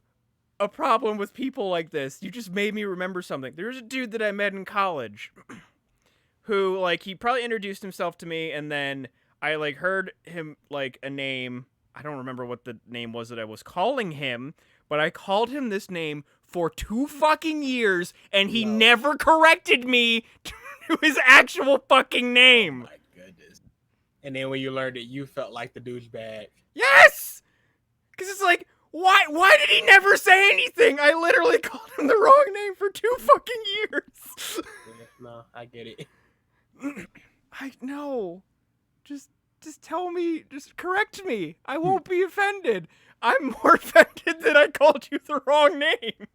a problem with people like this. You just made me remember something. There's a dude that I met in college who, like, he probably introduced himself to me, and then I, like, heard him, like, a name. I don't remember what the name was that I was calling him, but I called him this name for 2 fucking years, and he never corrected me to his actual fucking name. Oh my goodness. And then when you learned it, you felt like the douchebag. Yes! Because it's like, why did he never say anything? I literally called him the wrong name for 2 fucking years. Yeah, no, I get it. I know. Just tell me, just correct me. I won't be offended. I'm more offended that I called you the wrong name.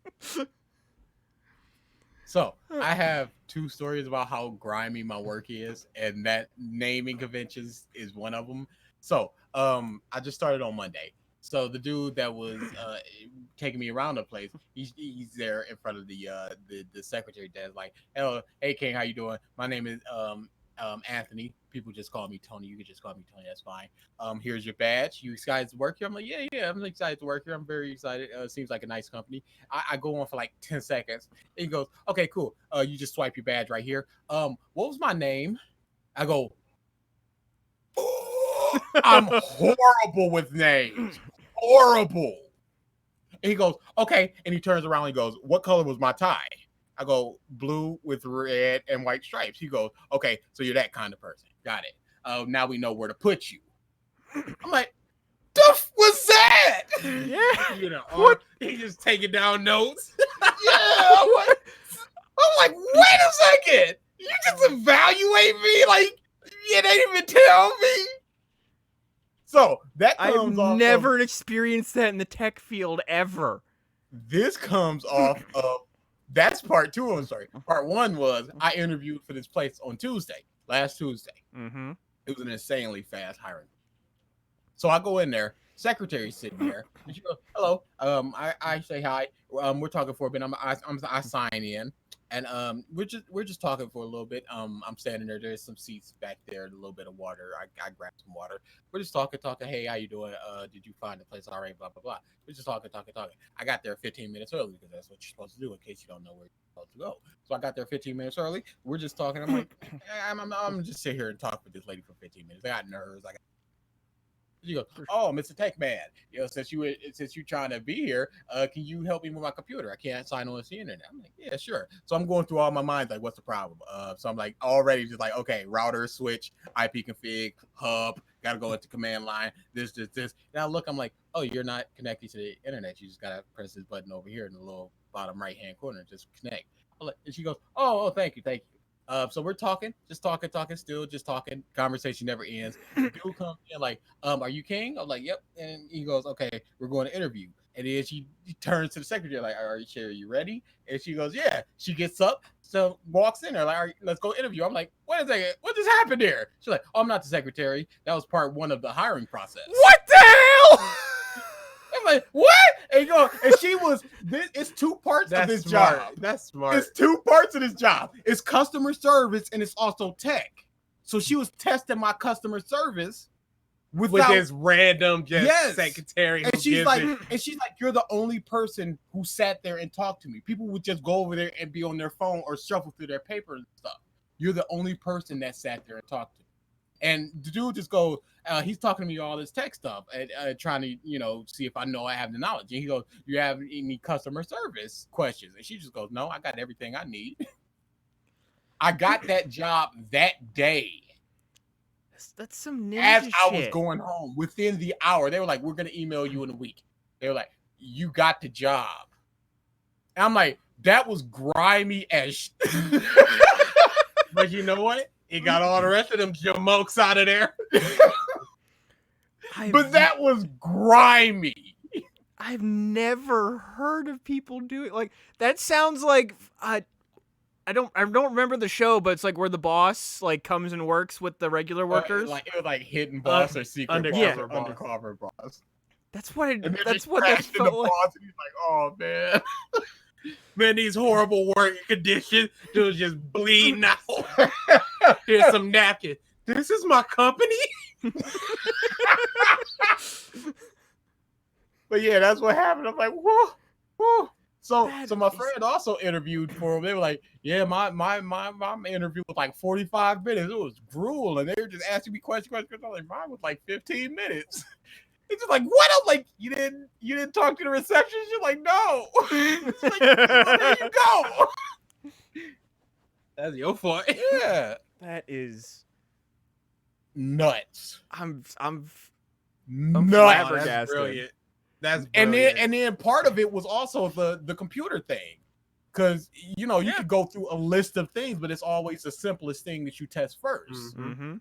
So I have 2 stories about how grimy my work is, and that naming conventions is one of them. So I just started on Monday. So the dude that was taking me around the place, he's there in front of the secretary desk, like, hello, hey King, how you doing? My name is Anthony. People just call me Tony. You can just call me Tony. That's fine. Here's your badge. You excited to work here? I'm like, yeah, I'm excited to work here. I'm very excited. Seems like a nice company. I go on for like 10 seconds. He goes, okay, cool. You just swipe your badge right here. What was my name? I go, I'm horrible with names. Horrible. And he goes, okay. And he turns around and he goes, what color was my tie? I go, blue with red and white stripes. He goes, okay, so you're that kind of person. Got it. Now we know where to put you. I'm like, the f was that? Yeah. You know, what? He just taking down notes. Yeah. I'm like, wait a second. You just evaluate me? Like, you didn't even tell me? So that comes I've never experienced that in the tech field ever. This comes off of, that's part 2 of the story. Part 1 was I interviewed for this place on last Tuesday. Mm-hmm. It was an insanely fast hiring. So I go in there, secretary's sitting there, and she goes, hello. I say hi. We're talking for a bit. I sign in, and we're just talking for a little bit. I'm standing there. There's some seats back there, a little bit of water. I grabbed some water. We're just talking. Hey, how you doing? Did you find the place all right? Blah blah blah. We're just talking. I got there 15 minutes early because that's what you're supposed to do in case you don't know where you're supposed to go. So I got there 15 minutes early. We're just talking. I'm like, I'm just sit here and talk with this lady for 15 minutes. I got nerves. She goes, "Oh, Mr. Tech Man, since you trying to be here, can you help me with my computer? I can't sign on to the internet." I'm like, "Yeah, sure." So I'm going through all my minds, like, what's the problem? So I'm like, already just like, okay, router, switch, IP config, hub, gotta go into command line, this. And I look, I'm like, oh, you're not connected to the internet. You just gotta press this button over here in the little bottom right hand corner and just connect. And she goes, oh, thank you. So we're talking, still just talking. Conversation never ends. Dude comes in like, are you King? I'm like, yep. And he goes, okay, we're going to interview. And then she turns to the secretary like, are you ready? And she goes, yeah. She gets up, so walks in there like, all right, let's go interview. I'm like, wait a second, what just happened there? She's like, oh, I'm not the secretary. That was part one of the hiring process. What the hell? I'm like, what? And she was. It's two parts of this smart. job. That's smart. It's two parts of this job. It's customer service and it's also tech. So she was testing my customer service with this random secretary. And she's like, you're the only person who sat there and talked to me. People would just go over there and be on their phone or shuffle through their paper and stuff. You're the only person that sat there and talked to me. And the dude just goes, he's talking to me all this tech stuff and trying to, see if I know I have the knowledge. And he goes, you have any customer service questions? And she just goes, no, I got everything I need. I got that job that day. That's some ninja As shit. I was going home, within the hour, they were like, we're going to email you in a week. They were like, you got the job. And I'm like, that was grimy as But you know what? He got all the rest of them jamokes out of there. But that was grimy. I've never heard of people doing like that. Sounds like I don't remember the show, but it's like where the boss like comes and works with the regular workers. Like it was like hidden boss or secret undercover boss. That's what it. And That's what that felt like. Boss, and he's like, oh man. Man, these horrible working conditions. Dude's just bleeding out. Here's some napkins. This is my company. But yeah, that's what happened. I'm like, whoa. So my friend also interviewed for him. They were like, yeah, my interview was like 45 minutes. It was grueling. They were just asking me questions. I was like, mine was like 15 minutes. It's just like, what? I'm like, you didn't talk to the receptionist? You're like, no. It's like, well, there you go. That's your fault. Yeah. That is nuts. I'm nuts. flabbergasted. That's brilliant. That's brilliant. And then part of it was also the computer thing. Because, you could go through a list of things, but it's always the simplest thing that you test first. Mm-hmm.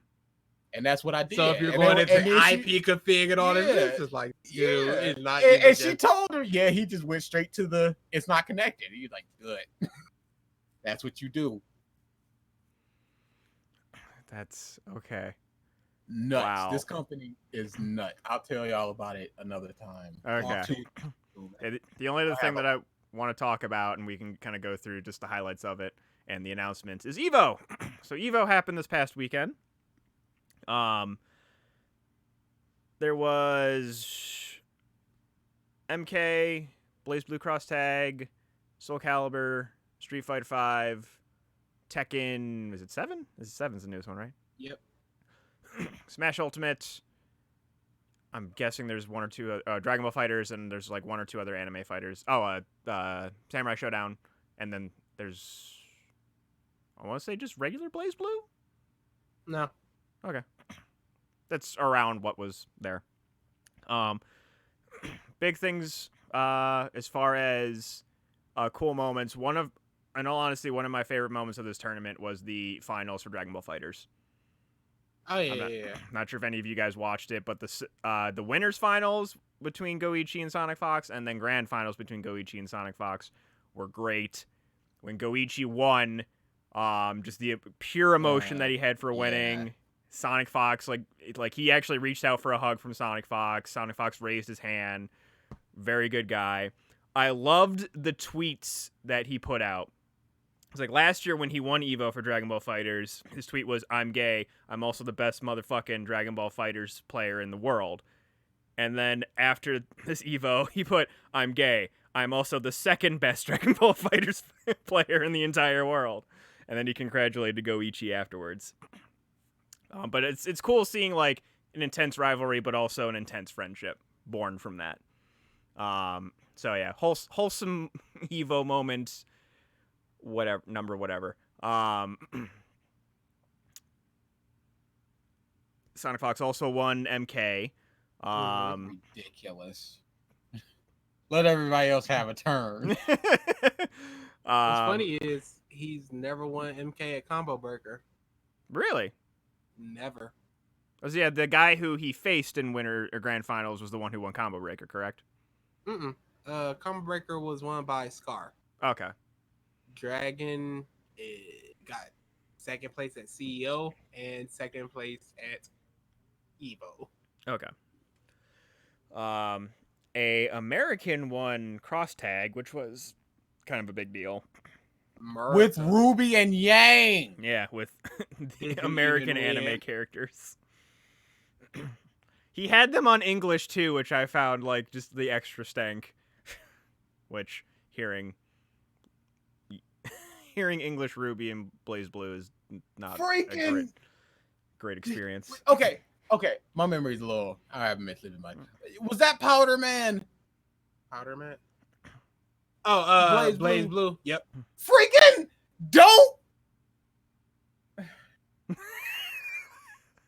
And that's what I did. So if you're going into IP config and all this, it's just like, dude, it's not. And she told her, he just went straight to it's not connected. He's like, good. That's what you do. That's okay. Nuts. Wow. This company is nuts. I'll tell y'all about it another time. Okay. The only other thing that I want to talk about, and we can kind of go through just the highlights of it and the announcements, is EVO. So EVO happened this past weekend. There was MK, Blaze Blue Cross Tag, Soul Calibur, Street Fighter 5, Tekken. Is it 7? This is 7's the newest one, right? Yep. Smash Ultimate. I'm guessing there's one or two Dragon Ball fighters, and there's like one or two other anime fighters. Samurai Showdown, and then there's, I want to say, just regular Blaze Blue. No. Okay. That's around what was there. Big things as far as cool moments. In all honesty, one of my favorite moments of this tournament was the finals for Dragon Ball Fighters. Oh yeah. Not sure if any of you guys watched it, but the winners finals between Goichi and Sonic Fox, and then grand finals between Goichi and Sonic Fox were great. When Goichi won, just the pure emotion that he had for winning. Yeah. Sonic Fox, like he actually reached out for a hug from Sonic Fox. Sonic Fox raised his hand. Very good guy. I loved the tweets that he put out. It's like last year when he won EVO for Dragon Ball Fighters, his tweet was, "I'm gay. I'm also the best motherfucking Dragon Ball Fighters player in the world." And then after this EVO, he put, "I'm gay. I'm also the second best Dragon Ball Fighters player in the entire world." And then he congratulated Goichi afterwards. But it's cool seeing like an intense rivalry, but also an intense friendship born from that. So yeah, wholesome Evo moment, whatever. Sonic Fox also won MK. Ridiculous. Let everybody else have a turn. What's funny is he's never won MK at Combo Breaker. Really? Never. Was the guy who he faced in winter or grand finals was the one who won Combo Breaker, correct? Combo Breaker was won by Scar. Okay. Dragon got second place at CEO and second place at Evo. Okay. A American won cross tag, which was kind of a big deal. With Ruby and Yang. Yeah, with the American anime characters. He had them on English too, which I found like just the extra stank. Which hearing English Ruby and Blaze Blue is not a great experience. Okay. My memory's a little. I haven't mentally been. Was that Powder Man? Powder Man. Oh, Blaze Blue. Yep. Freaking don't.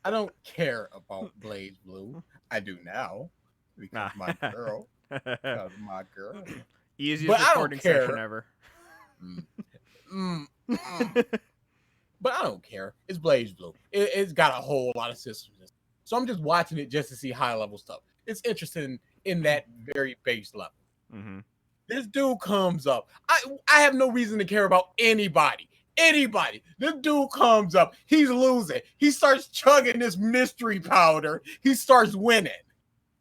I don't care about Blaze Blue. I do now because my girl. Because my girl. Easiest recording session ever. But I don't care. It's Blaze Blue. It's got a whole lot of systems. So I'm just watching it just to see high level stuff. It's interesting in that very base level. Mm-hmm. This dude comes up. I have no reason to care about anybody. This dude comes up. He's losing. He starts chugging this mystery powder. He starts winning.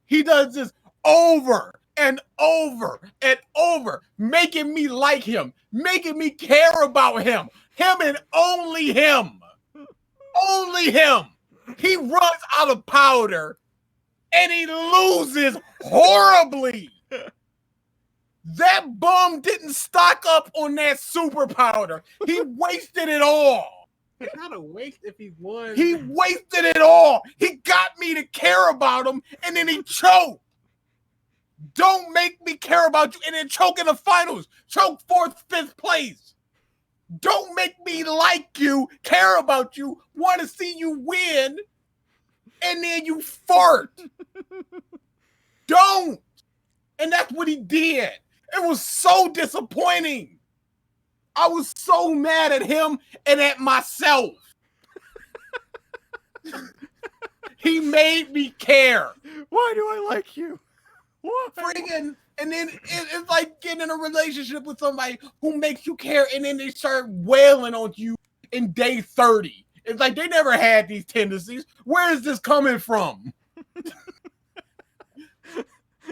He does this over and over and over, making me like him, making me care about him. Him and only him. Only him. He runs out of powder and he loses horribly. That bum didn't stock up on that super powder. He wasted it all. It's not a waste if he won. He wasted it all. He got me to care about him and then he choked. Don't make me care about you and then choke in the finals. Choke 4th, 5th place. Don't make me like you, care about you, want to see you win, and then you fart. Don't. And that's what he did. It was so disappointing. I was so mad at him and at myself. He made me care. Why do I like you? What? Friggin', and then it's like getting in a relationship with somebody who makes you care, and then they start wailing on you in day 30. It's like they never had these tendencies. Where is this coming from?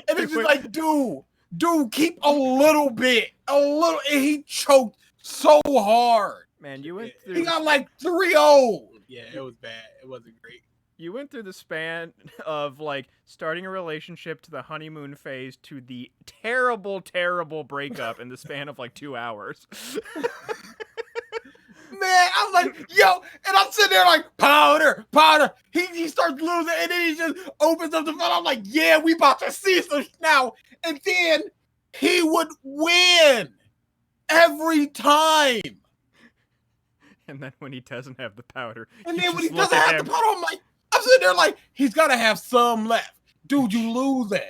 And it's just like, dude, keep a little bit. And he choked so hard. Man, you went through. He got like 3-0. Yeah, it was bad. It wasn't great. You went through the span of like starting a relationship to the honeymoon phase to the terrible, terrible breakup in the span of like 2 hours. Man, I'm like, yo, and I'm sitting there like, powder. He starts losing, and then he just opens up the phone. I'm like, yeah, we about to see some now. And then he would win every time. And then when he doesn't have the powder, I'm sitting there like, he's got to have some left. Dude, you losing.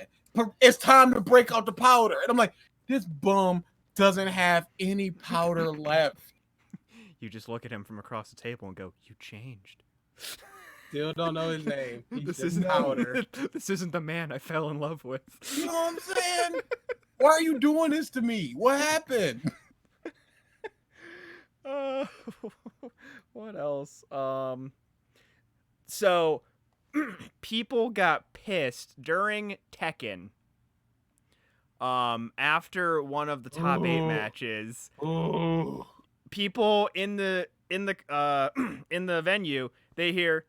It's time to break out the powder. And I'm like, this bum doesn't have any powder left. You just look at him from across the table and go, you changed. Still don't know his name. This isn't powder. This isn't the man I fell in love with. You know what I'm saying? Why are you doing this to me? What happened? What else? So people got pissed during Tekken. After one of the top 8 matches. People in the venue, they hear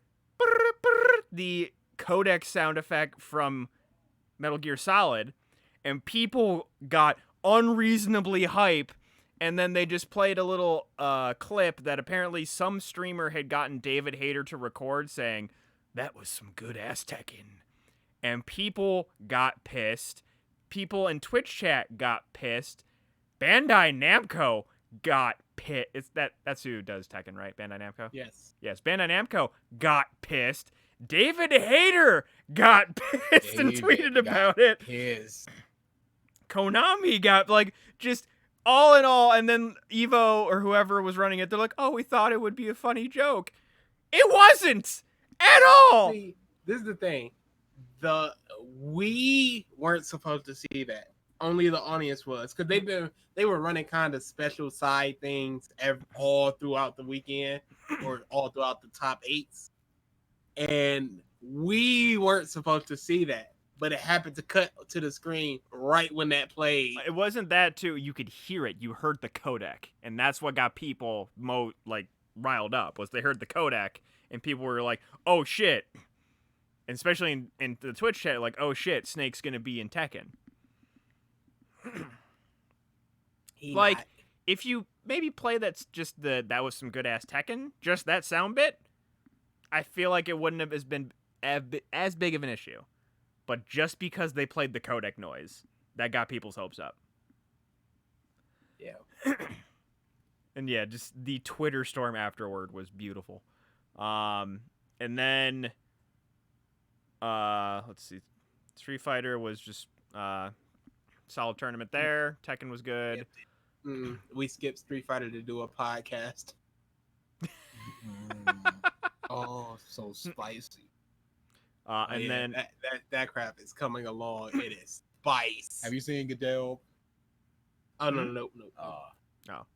the codec sound effect from Metal Gear Solid, and people got unreasonably hype, and then they just played a little clip that apparently some streamer had gotten David Hayter to record saying, that was some good ass Tekken. And people got pissed. People in Twitch chat got pissed. Bandai Namco got pissed. That's who does Tekken, right? Bandai Namco? Yes. Yes, Bandai Namco got pissed. David Hayter got pissed and tweeted about it. Konami got, like, just all in all, and then Evo or whoever was running it, they're like, oh, we thought it would be a funny joke. It wasn't at all. See, this is the thing. We weren't supposed to see that. Only the audience was, because they were running kind of special side things all throughout the weekend or all throughout the top 8s, and we weren't supposed to see that. But it happened to cut to the screen right when that played. It wasn't that too. You could hear it. You heard the codec, and that's what got people riled up. Was they heard the codec, and people were like, "Oh shit!" And especially in the Twitch chat, like, "Oh shit, Snake's gonna be in Tekken." If you maybe play that was some good ass Tekken, just that sound bit, I feel like it wouldn't have been as big of an issue. But just because they played the codec noise, that got people's hopes up. Yeah. And yeah, just the Twitter storm afterward was beautiful. And then, let's see. Street Fighter was just solid tournament there. Tekken was good. We skipped Street Fighter to do a podcast. Oh, so spicy. And then that crap is coming along. It is spice. Have you seen Goodell? Oh no.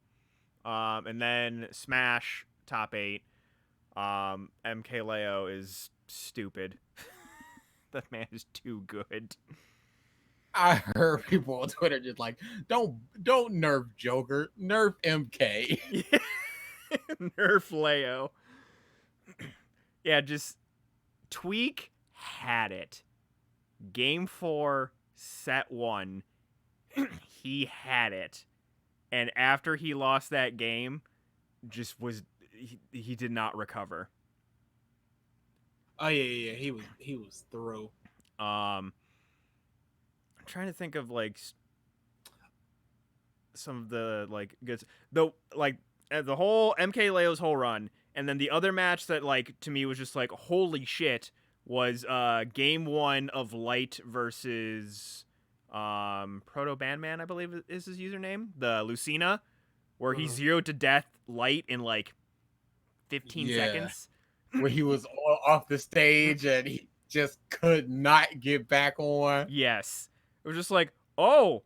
And then Smash top 8. MK Leo is stupid. That man is too good. I heard people on Twitter just like, don't nerf Joker, nerf MK. Nerf Leo. Yeah, just Tweak had it. Game 4, set 1, he had it. And after he lost that game, he did not recover. Oh yeah, he was through. I'm trying to think of some of the goods. The whole MK Leo's whole run, and then the other match that to me was just holy shit was game 1 of Light versus Proto Bandman, I believe is his username, the Lucina, where he zeroed to death Light in 15 seconds. Where he was off the stage and he just could not get back on. Yes. It was just oh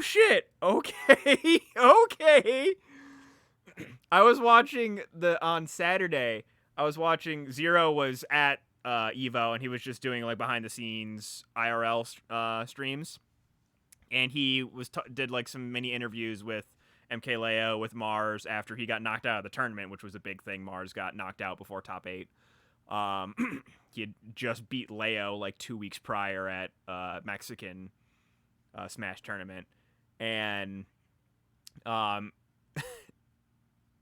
shit, okay, okay. I was watching on Saturday, Zero was at Evo, and he was just doing behind the scenes IRL streams, and he did some mini interviews with MK Leo, with Mars after he got knocked out of the tournament, which was a big thing. Mars got knocked out before top 8. He had just beat Leo 2 weeks prior at Mexican Smash tournament, and MK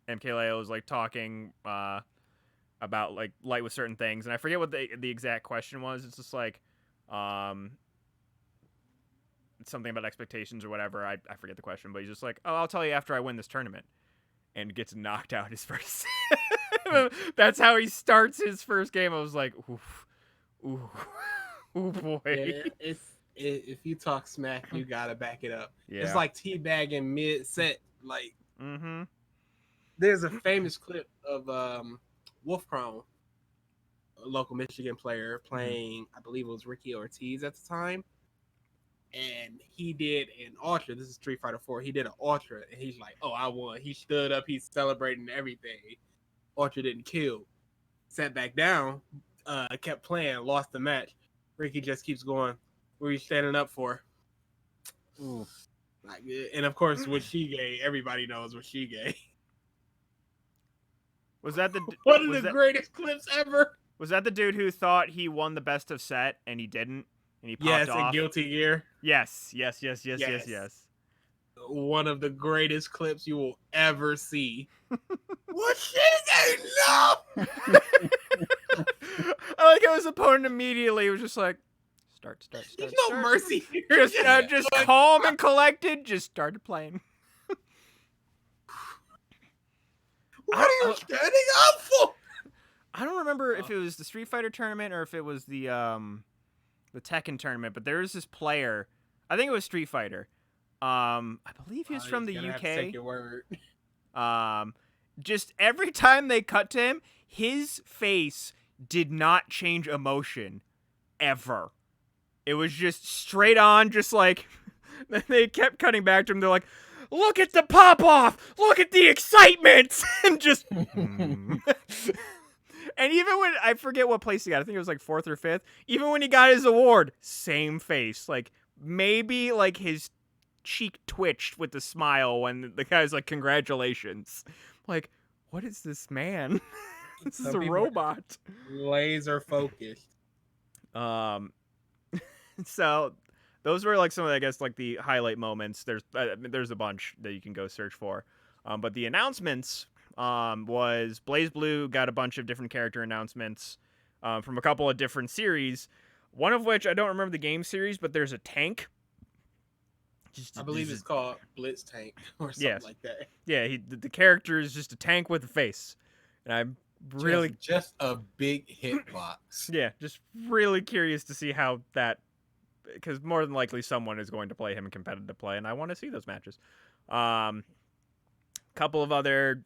Leo was talking about Light with certain things, and I forget what the exact question was. It's just something about expectations or whatever. I forget the question, but he's just oh, I'll tell you after I win this tournament, and gets knocked out his first. That's how he starts his first game. I was ooh boy. Yeah, if you talk smack, you gotta back it up. Yeah. It's like teabagging mid set. Mm-hmm. There's a famous clip of Wolf Crown, a local Michigan player, playing, I believe it was Ricky Ortiz at the time. And he did an ultra. This is Street Fighter 4. He did an ultra, and he's like, "Oh, I won." He stood up. He's celebrating everything. Ultra didn't kill. Sat back down. Kept playing. Lost the match. Ricky just keeps going. What are you standing up for? Ooh. And of course, with Shige, everybody knows what Shige. Was that the one of the greatest clips ever? Was that the dude who thought he won the best of set and he didn't? And he popped off? Yes, Guilty Gear. Yes. One of the greatest clips you will ever see. What Shige? No! I like how his opponent immediately was just like, start. There's no mercy here. Just calm and collected, just started playing. What are you standing up for? I don't remember if it was the Street Fighter tournament or if it was the Tekken tournament, but there was this player. I think it was Street Fighter. I believe he was from the UK. Have to take your word. Just every time they cut to him, his face did not change emotion ever. It was just straight on, just like they kept cutting back to him. They're like, look at the pop off, look at the excitement, and just. And even when, I forget what place he got, I think it was like 4th or 5th, even when he got his award, same face. Like, maybe like his cheek twitched with the smile when the guy's like, congratulations. Like, what is this man? This is a robot. Laser focused. So those were like some of, I guess, like the highlight moments. There's a bunch that you can go search for. But the announcements was BlazBlue got a bunch of different character announcements from a couple of different series. One of which I don't remember the game series, but there's a tank. I believe it's called Blitz Tank or something like that. Yeah, the character is just a tank with a face, and I'm really just a big hitbox. Yeah, just really curious to see how that, because more than likely someone is going to play him in competitive play, and I want to see those matches. Couple of other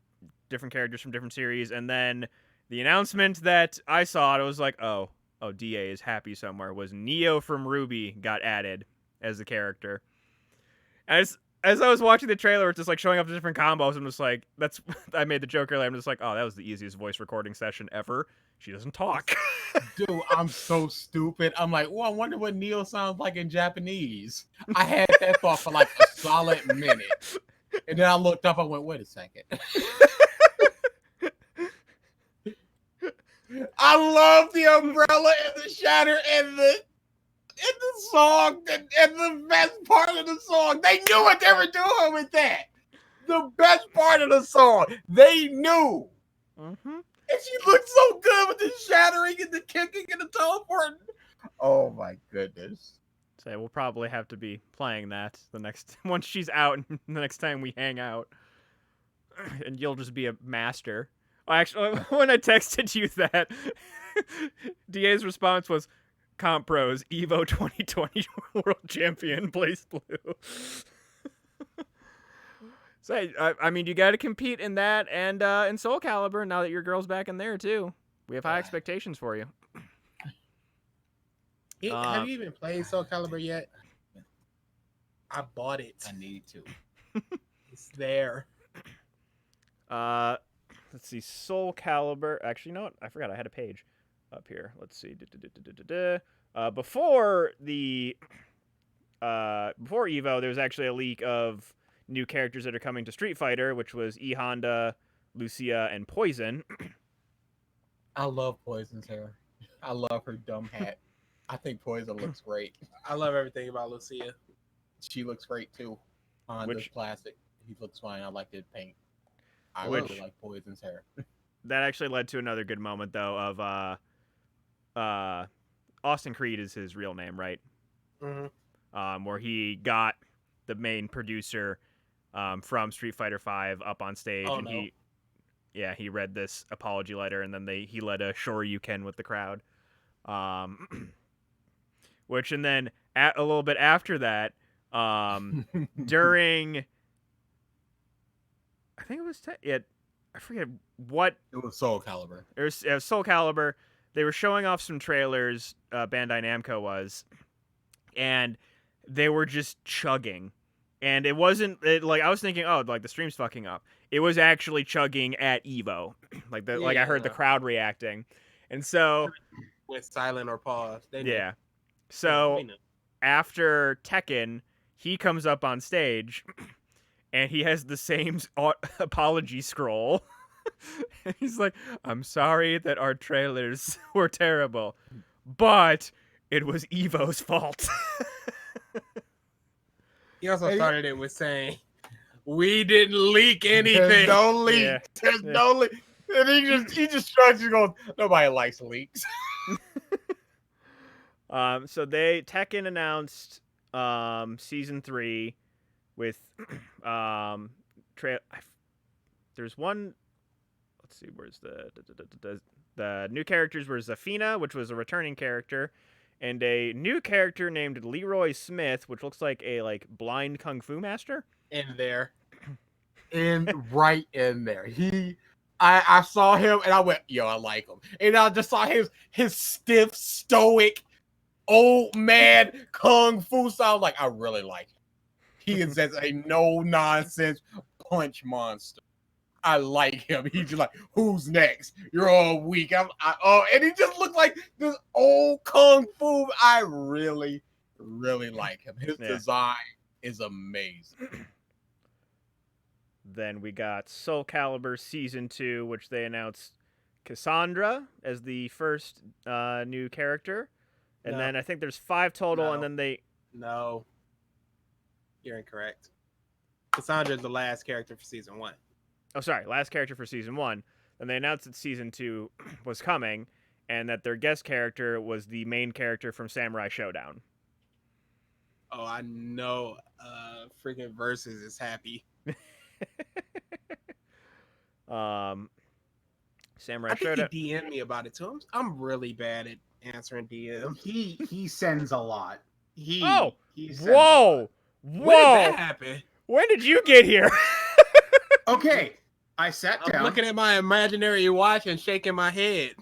different characters from different series, and then the announcement that I saw, it was like, oh, DA is happy somewhere, was Neo from Ruby got added as the character. As I was watching the trailer, it's just like showing up the different combos. I'm just like, I made the joke earlier. I'm just like, oh, that was the easiest voice recording session ever. She doesn't talk. Dude, I'm so stupid. I'm like, I wonder what Neo sounds like in Japanese. I had that thought for like a solid minute. And then I looked up, I went, wait a second. I love the umbrella and the shatter and the song, and the best part of the song, they knew what they were doing with that. The best part of the song, they knew. Mm-hmm. And she looked so good with the shattering and the kicking and the teleporting. Oh my goodness. So we'll probably have to be playing that once she's out, the next time we hang out. And you'll just be a master. Actually, when I texted you that, DA's response was, Comp Pros, Evo 2020 World Champion, BlazBlue. So, I mean, you got to compete in that and in Soul Calibur now that your girl's back in there, too. We have high expectations for you. Have you even played Soul Calibur yet? I bought it. I need to. It's there. Let's see, Soul Calibur. Actually, you know what? I forgot I had a page up here. Let's see. Before Evo, there was actually a leak of new characters that are coming to Street Fighter, which was E Honda, Lucia, and Poison. I love Poison's hair. I love her dumb hat. I think Poison looks great. I love everything about Lucia. She looks great too. Honda's plastic. He looks fine. I like his paint. I really like Poison's hair. That actually led to another good moment, though, of Austin Creed is his real name, right? Mm-hmm. Where he got the main producer from Street Fighter V up on stage, he read this apology letter, and then he led a Shoryuken with the crowd. Which, and then a little bit after that, during, I think it was I forget what. It was Soul Calibur. It was Soul Calibur. They were showing off some trailers, Bandai Namco was, and they were just chugging. And it wasn't, like, I was thinking, oh, like, the stream's fucking up. It was actually chugging at Evo. Like I heard the crowd reacting. And so... Went silent or paused. Yeah. So, after Tekken, he comes up on stage, and he has the same apology scroll. He's like, I'm sorry that our trailers were terrible, but it was Evo's fault. He also started it with saying, we didn't leak anything. There's no leak. Yeah. There's no leak. And he just shrugs and goes, nobody likes leaks. So Tekken announced season 3 with there's one. Let's see, where's the new characters were Zafina, which was a returning character, and a new character named Leroy Smith, which looks like a blind kung fu master. In there. Right in there. I saw him and I went, yo, I like him. And I just saw his stiff, stoic, old man kung fu style. Like, I really like him. He is just a no nonsense punch monster. I like him. He's just like, who's next? You're all weak. And he just looked like this old kung fu. I really, really like him. His design is amazing. Then we got Soul Calibur Season 2, which they announced Cassandra as the first new character. And then I think there's 5 total, and then they... No. You're incorrect. Cassandra is the last character for Season 1. Oh, sorry. Last character for Season 1. And they announced that Season 2 was coming, and that their guest character was the main character from Samurai Showdown. Oh, I know. Freaking Versus is happy. Samurai Showdown. He DM'd me about it too. I'm really bad at answering DMs. He sends a lot. He whoa! Whoa! When did that happen? When did you get here? Okay, I sat down. I'm looking at my imaginary watch and shaking my head.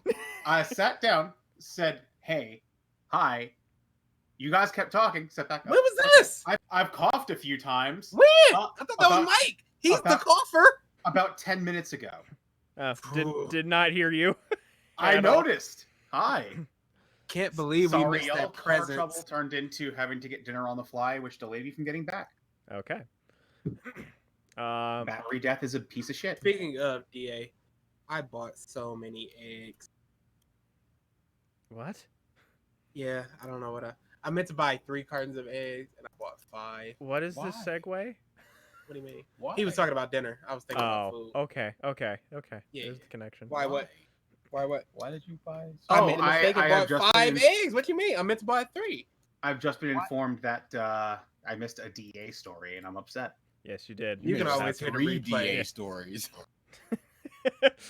I sat down, said, "Hey, hi." You guys kept talking. Sat back up. When was this? I've coughed a few times. When? I thought that was Mike. He's the cougher. About 10 minutes ago. Did not hear you. I noticed. Hi. Can't believe we missed that presence. Car trouble turned into having to get dinner on the fly, which delayed me from getting back. Okay. Battery death is a piece of shit. Speaking of DA, I bought so many eggs. What? Yeah, I don't know what I meant to buy 3 cartons of eggs, and I bought 5. What is this segue? What do you mean? Why? He was talking about dinner. I was thinking about food. Okay. Yeah. There's the connection. Why what? Why did you buy? I made a mistake and bought 5 eggs. What you mean? I meant to buy 3. I've just been informed that I missed a DA story, and I'm upset. Yes, you did. You can always hear the 3 replay. DA stories.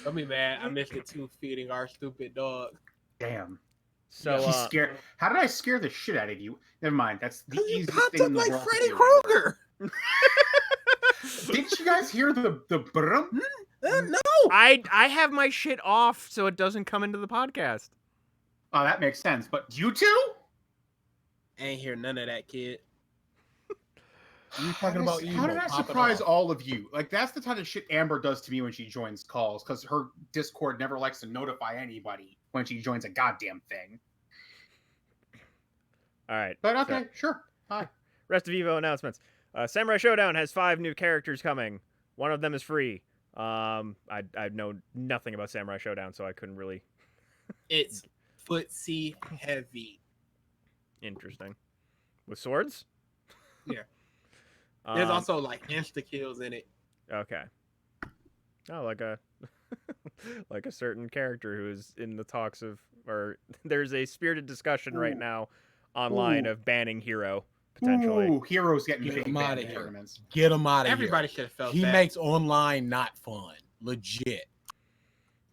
Don't be mad. I missed it too, feeding our stupid dog. Damn. So He's scared. How did I scare the shit out of you? Never mind. That's the easiest popped thing up in the like world. Freddy Krueger. Didn't you guys hear the brum? No. I have my shit off so it doesn't come into the podcast. Oh, that makes sense. But you two? Ain't hear none of that, kid. You talking about emo? How did I surprise all of you? Like, that's the kind of shit Amber does to me when she joins calls, because her Discord never likes to notify anybody when she joins a goddamn thing. All right. But okay, sure. Hi. Rest of Evo announcements. Samurai Showdown has 5 new characters coming. One of them is free. I know nothing about Samurai Showdown, so I couldn't really. It's footsie heavy. Interesting. With swords? Yeah. There's also like insta kills in it. Okay. Oh, like a like a certain character who is in the talks of, or there's a spirited discussion right now online of banning Hero potentially. Ooh, Hero's getting Get big him bad outta here. tournaments. Get him out of here. Everybody should have felt He that. makes online not fun. Legit.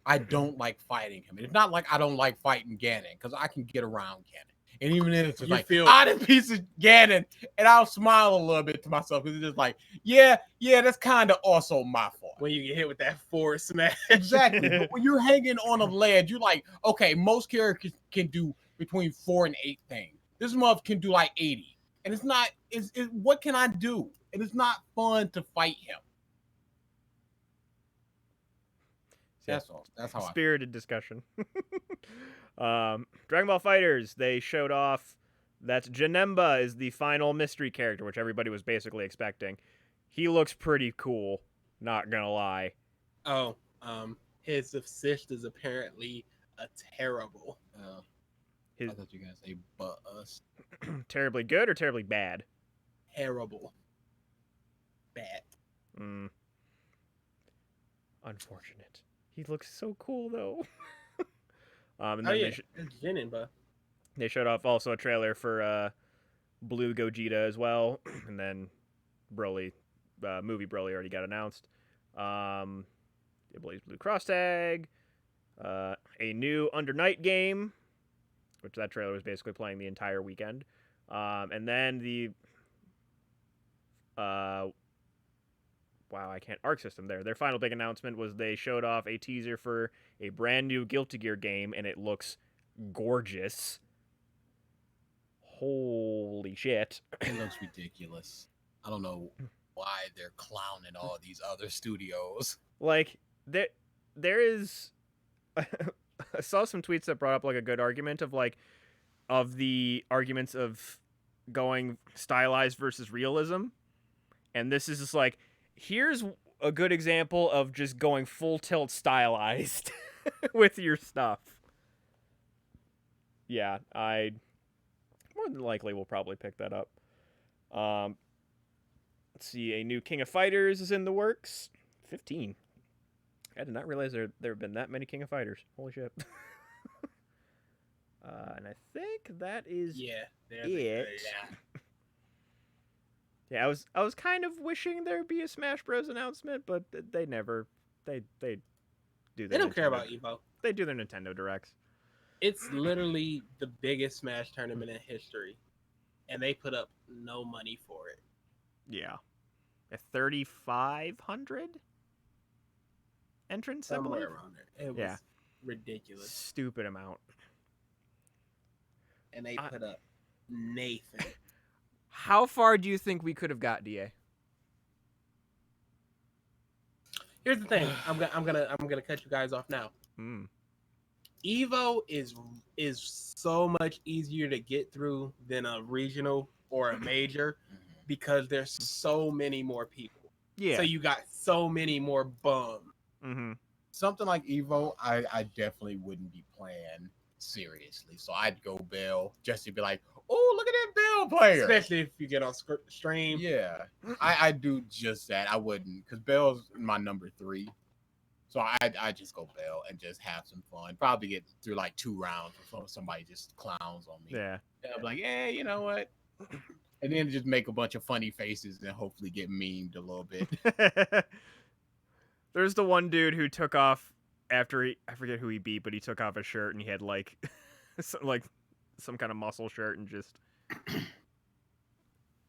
I don't like fighting him. It's not like I don't like fighting Ganon, because I can get around Ganon. And even then, it's just like, this piece of Ganon, and I'll smile a little bit to myself, because it's just like, yeah, that's kind of also my fault. When you get hit with that forward smash. Exactly. But when you're hanging on a ledge, you're like, okay, most characters can do between 4 and 8 things. This month can do like 80. And it's not, what can I do? And it's not fun to fight him. That's all. That's how Spirited discussion. Dragon Ball Fighters, they showed off that Janemba is the final mystery character, which everybody was basically expecting. He looks pretty cool, not gonna lie. Oh, his assist is apparently a terrible. I thought you were gonna say but us. Terribly good or terribly bad? Terrible. Bad. Unfortunate. He looks so cool though. And Oh then yeah, it's Janemba. They showed off also a trailer for Blue Gogeta as well, and then Broly, movie Broly already got announced. Blaze Blue Cross Tag, a new Under Night game, which that trailer was basically playing the entire weekend. And then the Arc System there. Their final big announcement was they showed off a teaser for a brand new Guilty Gear game, and it looks gorgeous. Holy shit. It looks ridiculous. I don't know why they're clowning all these other studios. Like, there is... I saw some tweets that brought up, like, a good argument of the arguments of going stylized versus realism. And this is just like, here's a good example of just going full tilt stylized with your stuff. Yeah, I more than likely will probably pick that up. Let's see, a new King of Fighters is in the works. 15. I did not realize there have been that many King of Fighters. Holy shit. And I think that is it. Yeah, I was kind of wishing there'd be a Smash Bros. Announcement, but they never. They do. They don't care about Evo. They do their Nintendo Directs. It's literally the biggest Smash tournament in history, and they put up no money for it. Yeah, a 3,500 entrants. Somewhere around there. It was ridiculous. Stupid amount. And they put up Nathan. How far do you think we could have got, DA? Here's the thing. I'm gonna cut you guys off now. Evo is so much easier to get through than a regional or a major because there's so many more people. Yeah. So you got so many more bums. Mm-hmm. Something like Evo, I definitely wouldn't be playing seriously. So I'd go Bell just to be like, oh, look at that Bell player. Especially if you get on stream. Yeah, I do just that. I wouldn't, because Bell's my number 3. So I just go Bell and just have some fun. Probably get through like 2 rounds before somebody just clowns on me. Yeah. And I'm like, hey, you know what? And then just make a bunch of funny faces and hopefully get memed a little bit. There's the one dude who took off after I forget who he beat, but he took off his shirt and he had like some kind of muscle shirt and just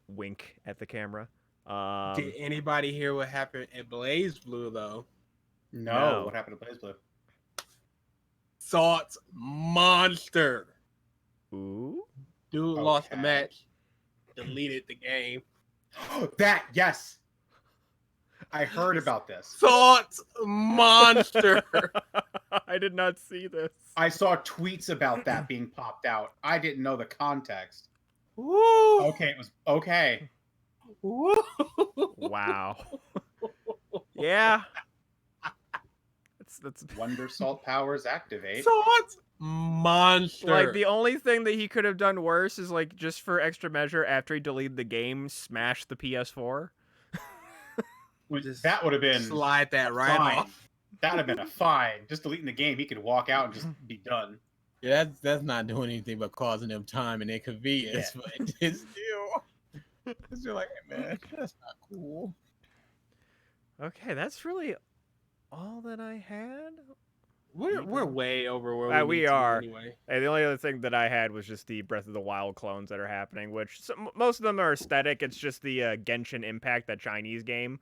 wink at the camera. Did anybody hear what happened at Blaze Blue though? No. What happened to Blaze Blue? Salt's monster. Ooh. Dude lost the match. Deleted the game. That, yes. I heard about this. Salt's monster. I did not see this. I saw tweets about that being popped out. I didn't know the context. Woo. Okay, it was okay. Woo. Wow. Yeah. That's Wonder Salt powers activate. Salt's monster. like the only thing that he could have done worse is like just for extra measure after he deleted the game, smash the PS4. That would have been slide that right fine. off. That would have been a fine. Just deleting the game, he could walk out and just be done. Yeah, that's not doing anything but causing them time and inconvenience. Yeah. But it's still like, hey, man, that's not cool. Okay, that's really all that I had. We're way over where We need to are. anyway. Hey, the only other thing that I had was just the Breath of the Wild clones that are happening, which most of them are aesthetic. It's just the Genshin Impact, that Chinese game,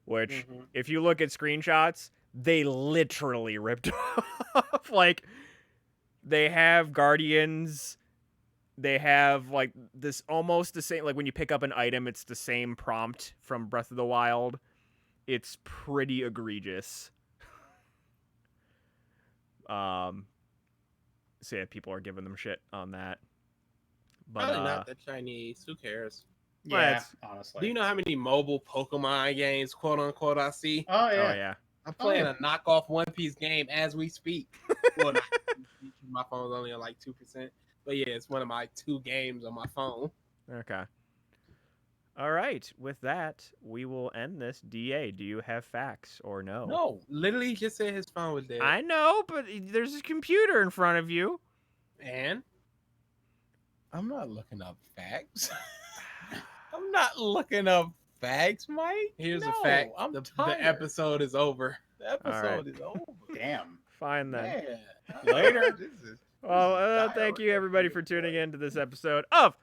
which if you look at screenshots, they literally ripped off. Like, they have Guardians. They have, like, this almost the same, like, when you pick up an item, it's the same prompt from Breath of the Wild. It's pretty egregious. So yeah, people are giving them shit on that. But Probably not the Chinese. Who cares? Yeah, honestly. Do you know how many mobile Pokemon games, quote unquote, I see? Oh oh yeah. yeah. I'm playing a knockoff One Piece game as we speak. Well, not, my phone's only on like 2%. But yeah, it's one of my 2 games on my phone. Okay. All right. With that, we will end this. DA, do you have facts or no? No, literally just said his phone was dead. I know, but there's a computer in front of you. And I'm not looking up facts. I'm not looking up facts, Mike. Here's No, a fact. I'm The tired. episode is over. The episode is over. Damn. Fine then. Man. Later. Well, This is thank you diarrhea. everybody for tuning in to this episode of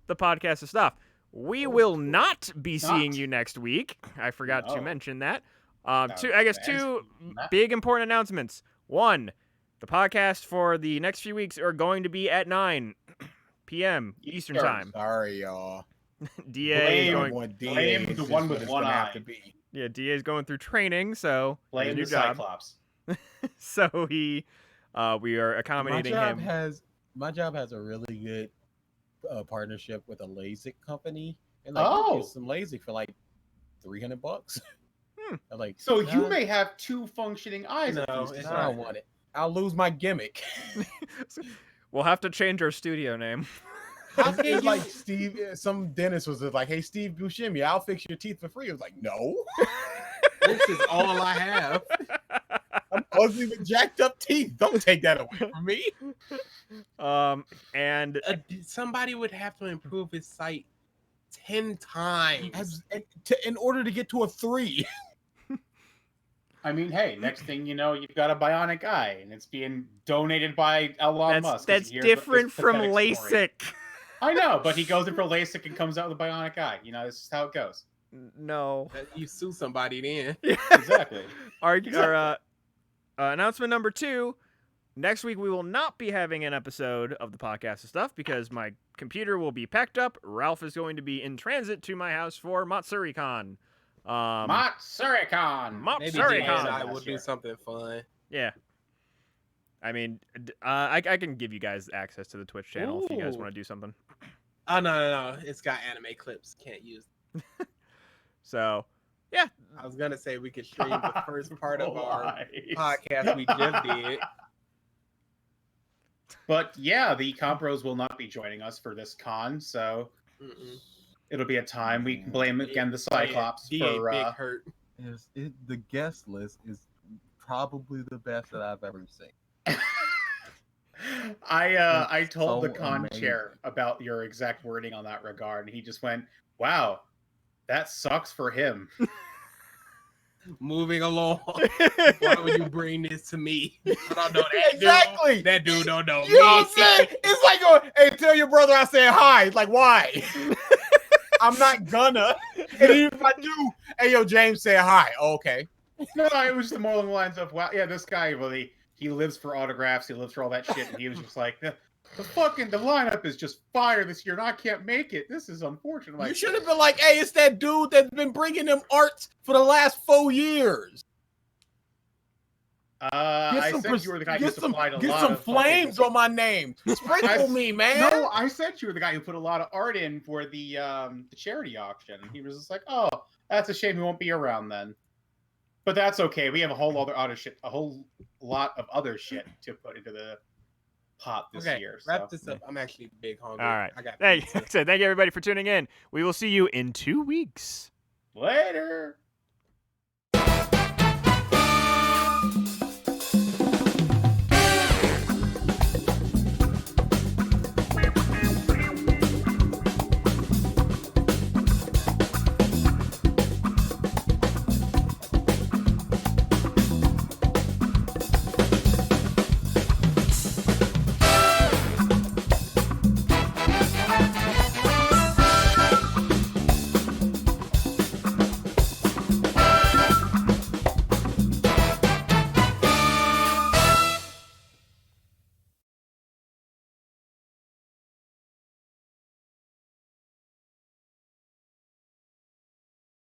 the Podcast of Stuff. We will not be seeing you next week. I forgot to No. mention that. That Two was big important announcements. One, the podcast for the next few weeks are going to be at 9 p.m. Eastern Eastern. time. Sorry, y'all. DA is Blame- going. blame the one with one eye. Yeah, DA is going through training, so Blame new the job. Cyclops. So we are accommodating him. My job has a really good partnership with a LASIK company, and you Oh. get some LASIK for like $300. Like, So nah, you may have two functioning eyes. No, at least, it's nah, is I that- don't want it. I'll lose my gimmick. We'll have to change our studio name. How can you like Steve? Some dentist was like, "Hey, Steve Buscemi, I'll fix your teeth for free." I was like, "No, This is all I have. I'm ugly with jacked up teeth. Don't take that away from me." And Somebody would have to improve his site 10 times. In order to get to a 3. I mean, hey, next thing you know, you've got a bionic eye, and it's being donated by Elon Musk. 'cause that's he hears about this different from pathetic story. LASIK. I know, but he goes in for LASIK and comes out with a bionic eye. You know, this is how it goes. No. You sue somebody then. Exactly. Our announcement number 2. Next week we will not be having an episode of the Podcast of Stuff because my computer will be packed up. Ralph is going to be in transit to my house for MatsuriCon. Matsuri-con. Maybe Matsuri-con. Dan and I Last will do year. something fun. Yeah. I mean, I can give you guys access to the Twitch channel if you guys Ooh. want to do something. Oh, no. It's got anime clips. Can't use. So, yeah. I was going to say we could stream the first part of our Lies. podcast we just did. But yeah, the Compros will not be joining us for this con, so Mm-mm. it'll be a time. We can blame again the Cyclops DA for big hurt. The guest list is probably the best that I've ever seen. I told so the con amazing. chair about your exact wording on that regard, and he just went, "Wow, that sucks for him." Moving along. Why would you bring this to me? I don't know that Exactly. dude. That dude don't know You know what I'm me. saying? It's like, going, "Hey, tell your brother I said hi." It's like, why? I'm not gonna. And even if I do, "Hey, yo, James said hi." Oh, okay. No, it was just more along the lines of, "Wow, yeah, this guy really he lives for autographs, he lives for all that shit," and he was just like, the lineup is just fire this year, and I can't make it. This is unfortunate." Like, You should have been like, "Hey, it's that dude that's been bringing them arts for the last 4 years." I said you were the guy who supplied a lot Get some of flames fucking- on my name. Sprinkle me, man. No, I said you were the guy who put a lot of art in for the charity auction. He was just like, "Oh, that's a shame he won't be around then." But that's okay. We have a whole lot of other shit to put into the pot this Okay, year. wrap so. this up. I'm actually big hungry. All right. I got Thank pizza. you everybody for tuning in. We will see you in 2 weeks. Later.